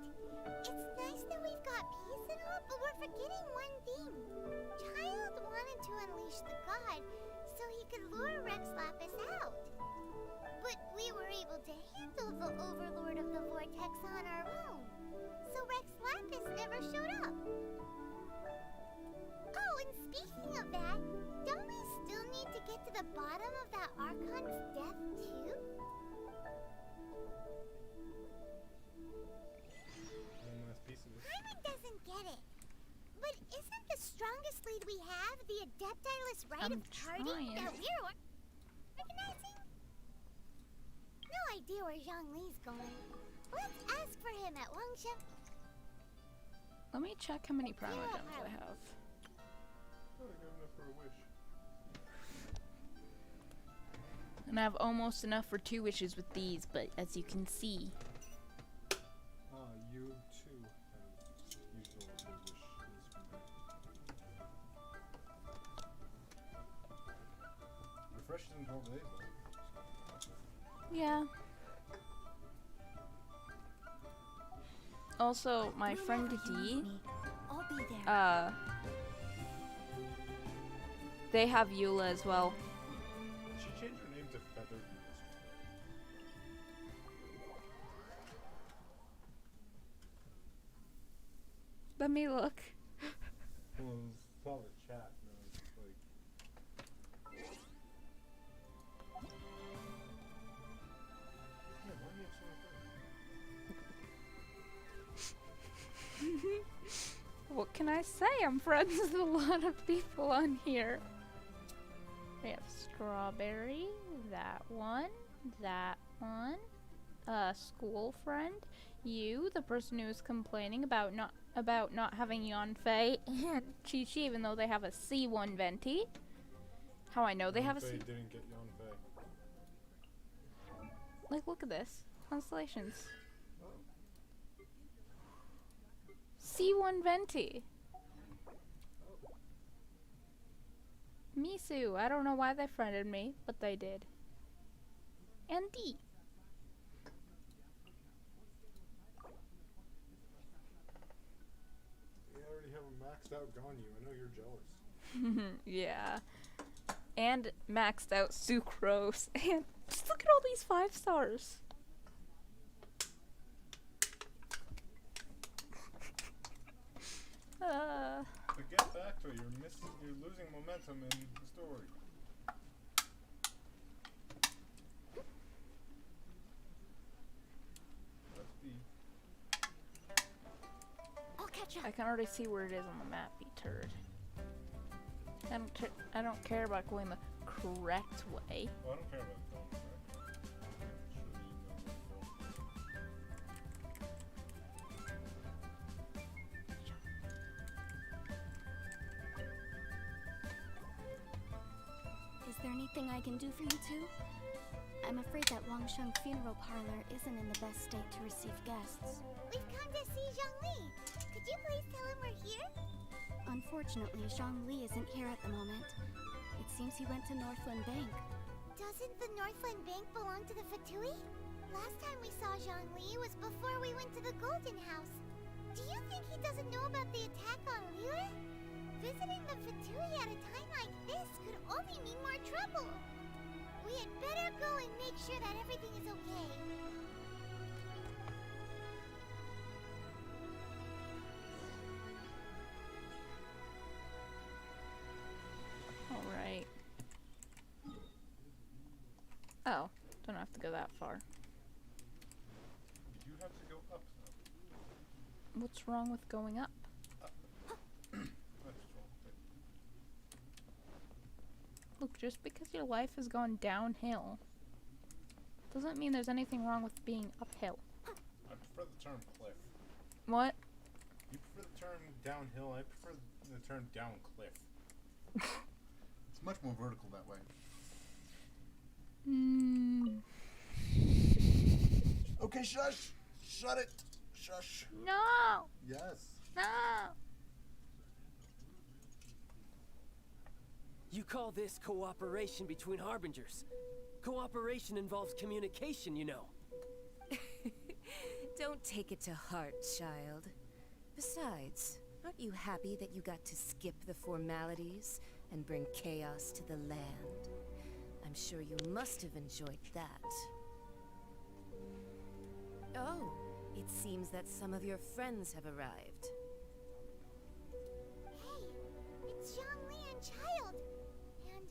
It's nice that we've got peace and all, but we're forgetting one thing. Child wanted to unleash the god so he could lure Rex Lapis out. But we were able to handle the Overlord of the Vortex on our own, so Rex Lapis never showed up. Oh, and speaking of that, don't we still need to get to the bottom of that Archon's death, too? Hyman doesn't get it. But isn't the strongest lead we have the Adeptilus rite of parting that we're organizing? No idea where Zhongli's going. Let's ask for him at Wangsha. Let me check how many Primo Gems I have. Oh, I got enough for a wish. And I have almost enough for 2 wishes with these, but as you can see. You too have used all of your wish in this one. Refreshes in 12 days, though. Yeah. Also, my friend D, I'll be there. they have Eula as well. She changed her name to Feather. Let me look. Well, it's all the chat, and I was just like... Yeah, why do you have so many friends? What can I say? I'm friends with a lot of people on here. We have Strawberry, that one, school friend, you, the person who was complaining about not having Yanfei, and Chi-Chi, even though they have a C1 venti. How I know they have a C. Didn't get Yanfei. Like, look at this. Constellations. C1 venti. Misu, I don't know why they friended me, but they did. And D. They already have a maxed out Ganyu. I know you're jealous. Yeah. And maxed out Sucrose. And just look at all these 5 stars. But get back to it. You're losing momentum in the story. Let's be. I'll catch up. I can already see where it is on the map, you turd. I don't care about going the correct way. Well, I don't care about going correct. Is there anything I can do for you two? I'm afraid that Wangsheng Funeral Parlor isn't in the best state to receive guests. We've come to see Zhongli. Could you please tell him we're here? Unfortunately, Zhongli isn't here at the moment. It seems he went to Northland Bank. Doesn't the Northland Bank belong to the Fatui? Last time we saw Zhongli was before we went to the Golden House. Do you think he doesn't know about the attack on Liyue? Visiting the Fatui at a time like this could only mean more trouble. We had better go and make sure that everything is okay. Alright. Oh, don't have to go that far. You do have to go up, though. What's wrong with going up? Look, just because your life has gone downhill doesn't mean there's anything wrong with being uphill. I prefer the term cliff. What? You prefer the term downhill, I prefer the term down cliff. It's much more vertical that way. Okay, shush! Shut it! Shush! No! Yes. No! You call this cooperation between Harbingers. Cooperation involves communication, you know. Don't take it to heart, child. Besides, aren't you happy that you got to skip the formalities? and bring chaos to the land. I'm sure you must have enjoyed that. Oh, it seems that some of your friends have arrived. Hey, it's Zhongli and Child. And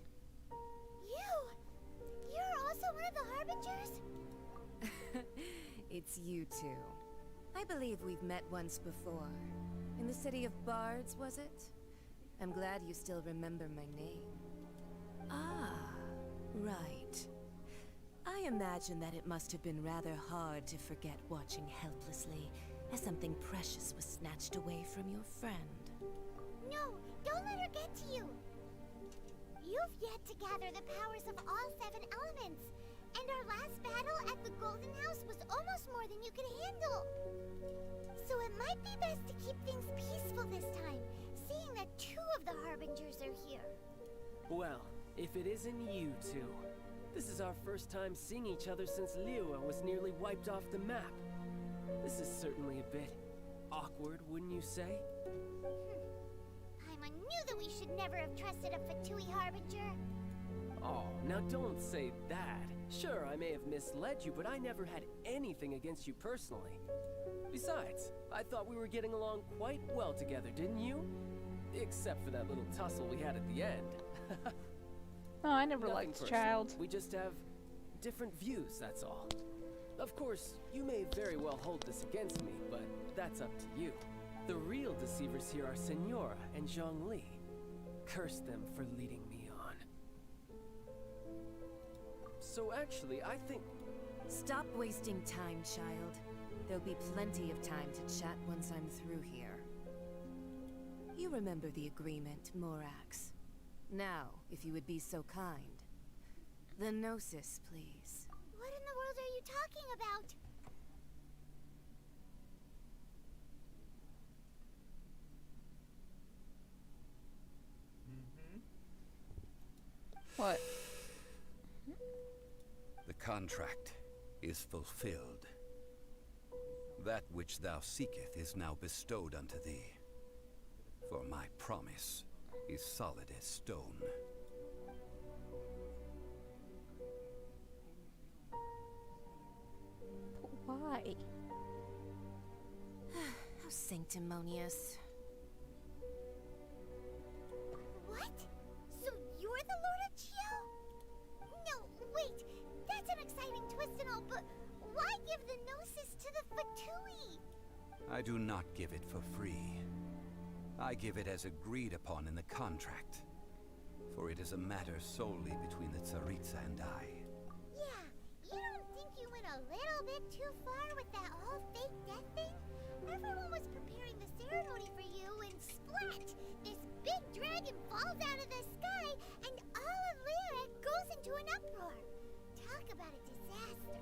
you! You're also one of the Harbingers? It's you two. I believe we've met once before. In the city of Bards, was it? I'm glad you still remember my name. Ah, right. I imagine that it must have been rather hard to forget watching helplessly as something precious was snatched away from your friend. No, don't let her get to you. You've yet to gather the powers of all 7 elements. And our last battle at the Golden House was almost more than you could handle. So it might be best to keep things peaceful this time, seeing that 2 of the Harbingers are here. Well, if it isn't you two. This is our first time seeing each other since Liyue was nearly wiped off the map. This is certainly a bit awkward, wouldn't you say? Paimon knew that we should never have trusted a Fatui Harbinger. Oh, now don't say that. Sure, I may have misled you, but I never had anything against you personally. Besides, I thought we were getting along quite well together, didn't you? Except for that little tussle we had at the end. Oh, I never Nothing liked personal. Child. We just have different views, that's all. Of course, you may very well hold this against me, but that's up to you. The real deceivers here are Senora and Zhongli. Curse them for leading me on. So actually, I think... Stop wasting time, child. There'll be plenty of time to chat once I'm through here. You remember the agreement, Morax. Now, if you would be so kind. The Gnosis, please. What in the world are you talking about? What? The contract is fulfilled. That which thou seeketh is now bestowed unto thee. For my promise is solid as stone. Why? How sanctimonious. What? So you're the Lord of Chio? No, wait. That's an exciting twist and all, but why give the Gnosis to the Fatui? I do not give it for free. I give it as agreed upon in the contract. For it is a matter solely between the Tsaritsa and I. Yeah, you don't think you went a little bit too far with that whole fake death thing? Everyone was preparing the ceremony for you and splat! This big dragon falls out of the sky and all of Lyric goes into an uproar. Talk about a disaster.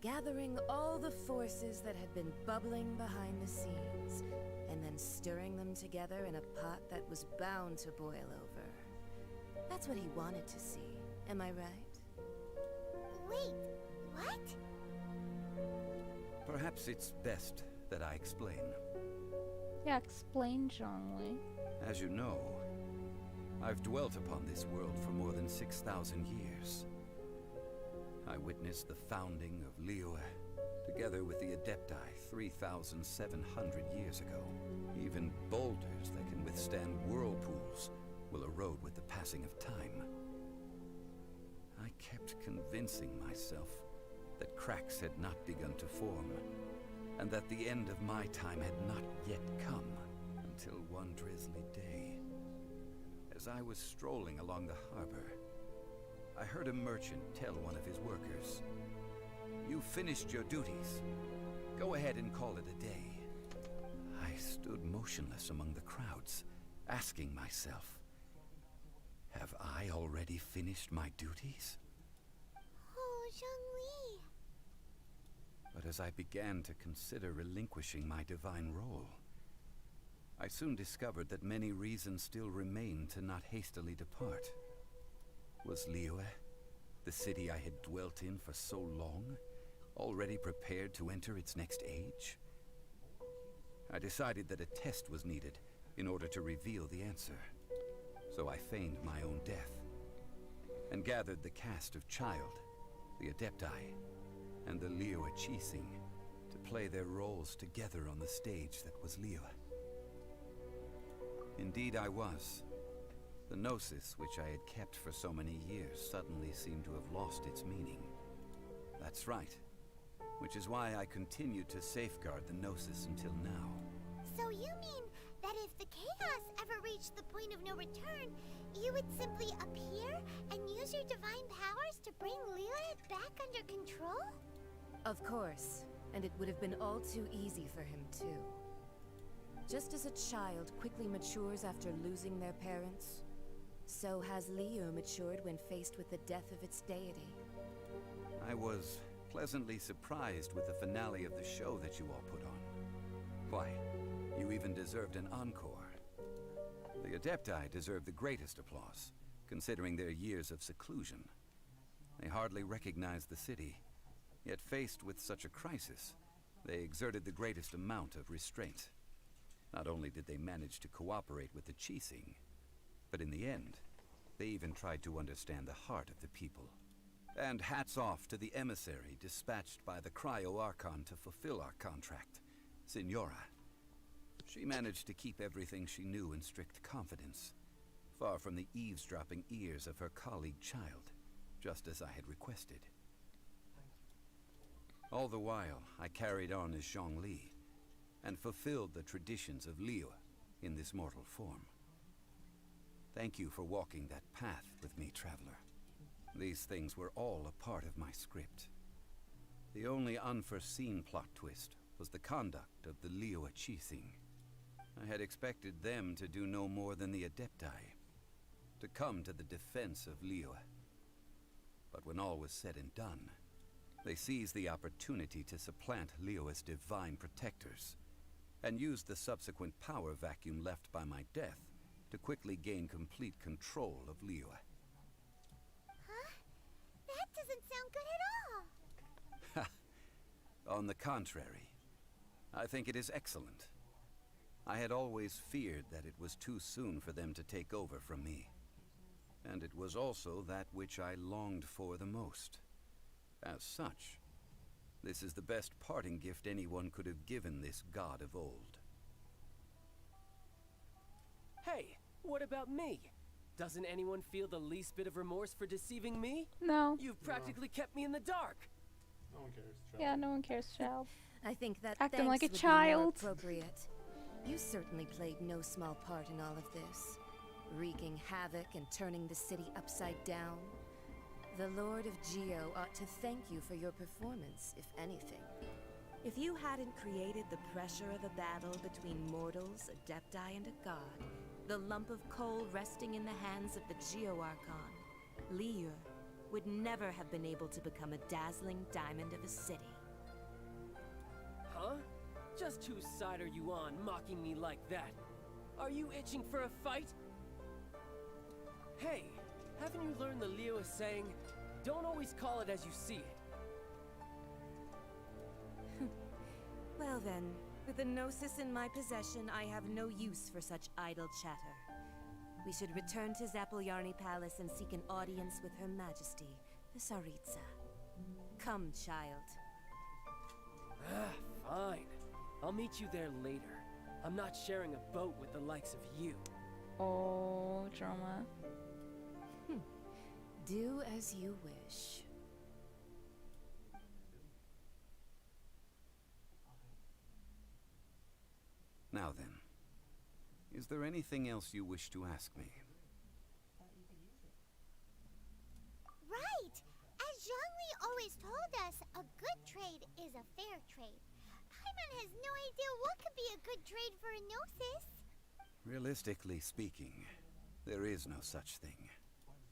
Gathering all the forces that had been bubbling behind the scenes, and then stirring them together in a pot that was bound to boil over. That's what he wanted to see, am I right? Wait, what? Perhaps it's best that I explain. Yeah, explain, Zhongli. As you know, I've dwelt upon this world for more than 6,000 years. I witnessed the founding of Liyue, together with the Adepti 3,700 years ago. Even boulders that can withstand whirlpools will erode with the passing of time. I kept convincing myself that cracks had not begun to form, and that the end of my time had not yet come, until one drizzly day. As I was strolling along the harbor, I heard a merchant tell one of his workers, "You've finished your duties. Go ahead and call it a day." I stood motionless among the crowds, asking myself, have I already finished my duties? Oh, Zhongli. But as I began to consider relinquishing my divine role, I soon discovered that many reasons still remained to not hastily depart. Was Liyue, the city I had dwelt in for so long, already prepared to enter its next age? I decided that a test was needed in order to reveal the answer. So I feigned my own death, and gathered the cast of Child, the Adepti, and the Liyue Qixing to play their roles together on the stage that was Liyue. Indeed I was. The Gnosis, which I had kept for so many years, suddenly seemed to have lost its meaning. That's right. Which is why I continued to safeguard the Gnosis until now. So you mean that if the chaos ever reached the point of no return, you would simply appear and use your divine powers to bring Liyue back under control? Of course, and it would have been all too easy for him too. Just as a child quickly matures after losing their parents, so has Liyue matured when faced with the death of its deity. I was pleasantly surprised with the finale of the show that you all put on. Why, you even deserved an encore. The Adepti deserve the greatest applause, considering their years of seclusion. They hardly recognized the city, yet faced with such a crisis, they exerted the greatest amount of restraint. Not only did they manage to cooperate with the Qixing, but in the end, they even tried to understand the heart of the people. And hats off to the emissary dispatched by the Cryo-Archon to fulfill our contract, Signora. She managed to keep everything she knew in strict confidence, far from the eavesdropping ears of her colleague Child, just as I had requested. All the while, I carried on as Zhongli, and fulfilled the traditions of Liyue in this mortal form. Thank you for walking that path with me, Traveler. These things were all a part of my script. The only unforeseen plot twist was the conduct of the Liyue Qixing. I had expected them to do no more than the Adepti, to come to the defense of Liyue. But when all was said and done, they seized the opportunity to supplant Liyue's divine protectors, and used the subsequent power vacuum left by my death to quickly gain complete control of Liyue. Huh? That doesn't sound good at all! On the contrary, I think it is excellent. I had always feared that it was too soon for them to take over from me. And it was also that which I longed for the most. As such, this is the best parting gift anyone could have given this god of old. Hey, what about me? Doesn't anyone feel the least bit of remorse for deceiving me? No. You've practically kept me in the dark. No one cares. Yeah, no one cares, Child. I think that Acting thanks like a would be child. more appropriate. You certainly played no small part in all of this, wreaking havoc and turning the city upside down. The Lord of Geo ought to thank you for your performance, if anything. If you hadn't created the pressure of a battle between mortals, Adepti, and a god, the lump of coal resting in the hands of the Geo-Archon, Liyue would never have been able to become a dazzling diamond of a city. Huh? Just whose side are you on, mocking me like that? Are you itching for a fight? Hey, haven't you learned the Liyue saying, don't always call it as you see it? Well then, with the Gnosis in my possession, I have no use for such idle chatter. We should return to Zapoljarny Palace and seek an audience with Her Majesty, the Tsaritsa. Come, child. Fine. I'll meet you there later. I'm not sharing a boat with the likes of you. Oh, drama. Do as you wish. Now then, is there anything else you wish to ask me? Right! As Zhongli always told us, a good trade is a fair trade. Paimon has no idea what could be a good trade for a Gnosis. Realistically speaking, there is no such thing.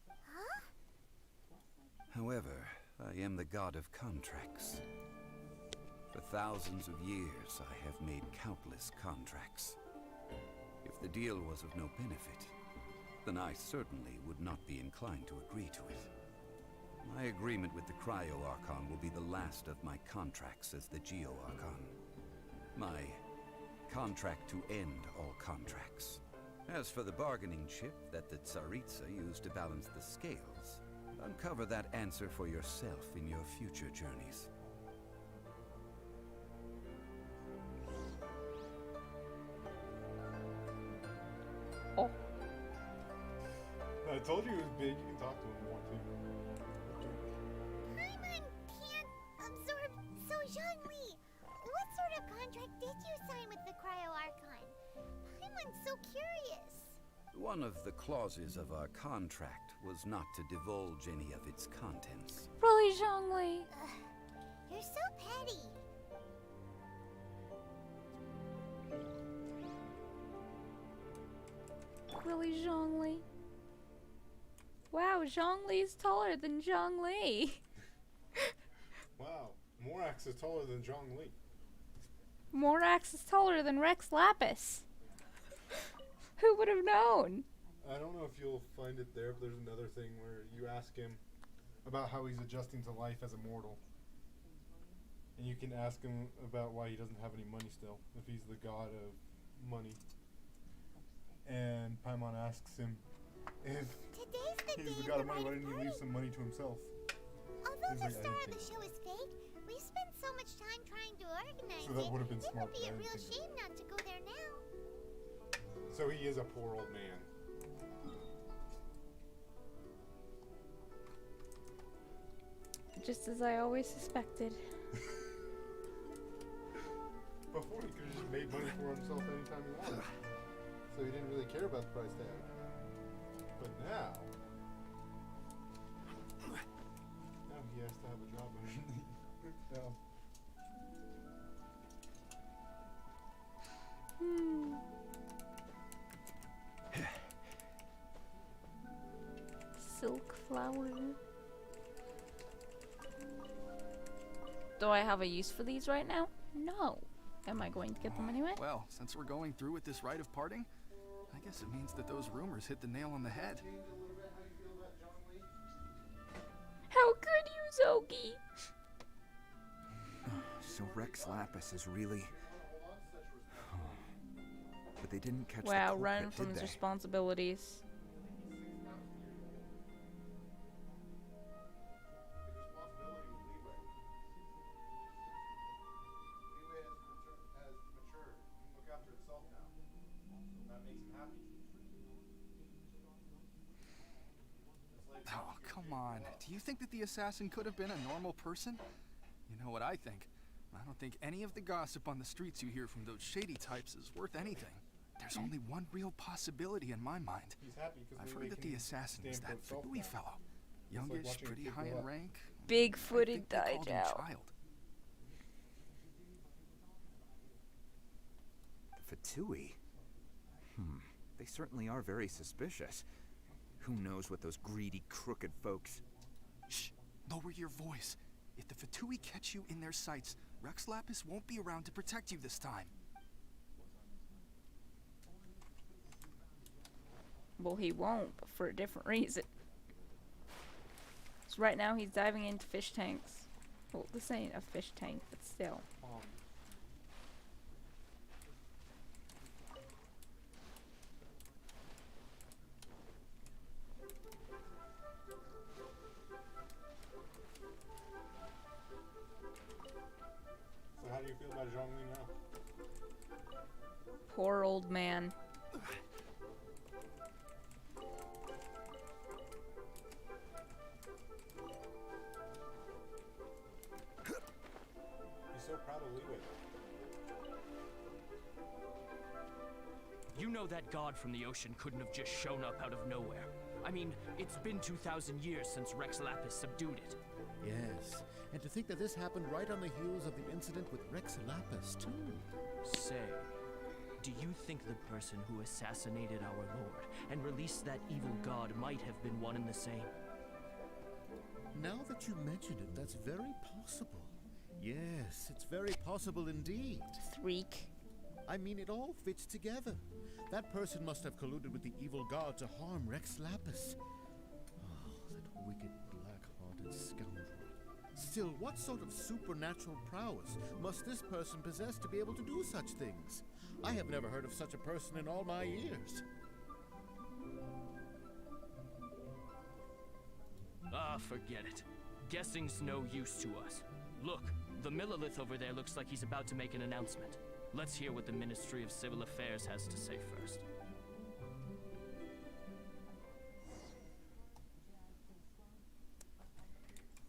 Huh? However, I am the god of contracts. For thousands of years, I have made countless contracts. If the deal was of no benefit, then I certainly would not be inclined to agree to it. My agreement with the Cryo-Archon will be the last of my contracts as the Geo-Archon. My contract to end all contracts. As for the bargaining chip that the Tsaritsa used to balance the scales, uncover that answer for yourself in your future journeys. Oh. I told you he was big. You can talk to him if you want to. Paimon can't absorb. So, Zhongli, what sort of contract did you sign with the Cryo Archon? Paimon's so curious. One of the clauses of our contract was not to divulge any of its contents. Really, Zhongli? You're so petty. Really, Zhongli? Wow, Zhongli is taller than Zhongli. Wow, Morax is taller than Zhongli. Morax is taller than Rex Lapis. Who would have known? I don't know if you'll find it there, but there's another thing where you ask him about how he's adjusting to life as a mortal. And you can ask him about why he doesn't have any money still, if he's the god of money. And Paimon asks him if he's the god of money, why didn't he leave some money to himself? Although He's the like, I star didn't of the think show is fake, we spent so much time trying to organize So that it. would have been It smart, would be but I a didn't real think of shame not to go there now. So he is a poor old man. Just as I always suspected. Before he could have just made money for himself anytime he wanted. So he didn't really care about the price tag. But now he has to have a job underneath. Silk flower. Do I have a use for these right now? No. Am I going to get them anyway? Well, since we're going through with this rite of parting, I guess it means that those rumors hit the nail on the head. How could you, Zogi? So Rex Lapis is really... But they didn't catch the Wow, culprit, running from did his they? responsibilities. Oh, come on. Do you think that the assassin could have been a normal person? You know what I think? I don't think any of the gossip on the streets you hear from those shady types is worth anything. There's only one real possibility in my mind. He's happy because I've heard that the assassin was that Fedui fellow. Youngish, watching a pretty kid high grow in up. rank. Big-footed I think they called him Daijao. Child. Fatui? They certainly are very suspicious. Who knows what those greedy, crooked folks... Shh! Lower your voice. If the Fatui catch you in their sights, Rex Lapis won't be around to protect you this time. Well, he won't, but for a different reason. So right now he's diving into fish tanks. Well, this ain't a fish tank, but still. So how do you feel about Zhongli now? Poor old man. He's so proud of Liwei. You know that god from the ocean couldn't have just shown up out of nowhere. I mean, it's been 2,000 years since Rex Lapis subdued it. Yes, and to think that this happened right on the heels of the incident with Rex Lapis, too. Say, do you think the person who assassinated our lord and released that evil god might have been one and the same? Now that you mention it, that's very possible. Yes, it's very possible indeed. Freak. I mean, it all fits together. That person must have colluded with the evil god to harm Rex Lapis. Oh, that wicked, black-hearted scoundrel. Still, what sort of supernatural prowess must this person possess to be able to do such things? I have never heard of such a person in all my years. Ah, forget it. Guessing's no use to us. Look, the Millilith over there looks like he's about to make an announcement. Let's hear what the Ministry of Civil Affairs has to say first.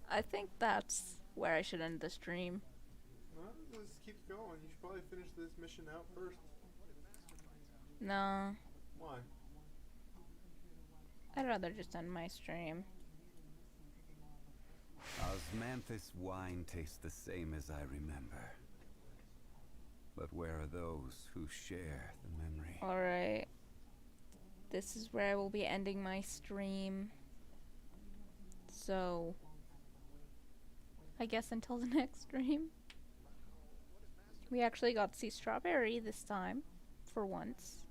I think that's where I should end the stream. Well, this keeps going. You should probably finish this mission out first. No. Why? I'd rather just end my stream. Osmanthus wine tastes the same as I remember. But where are those who share the memory? Alright. This is where I will be ending my stream. So, I guess until the next stream. We actually got to see Strawberry this time, for once.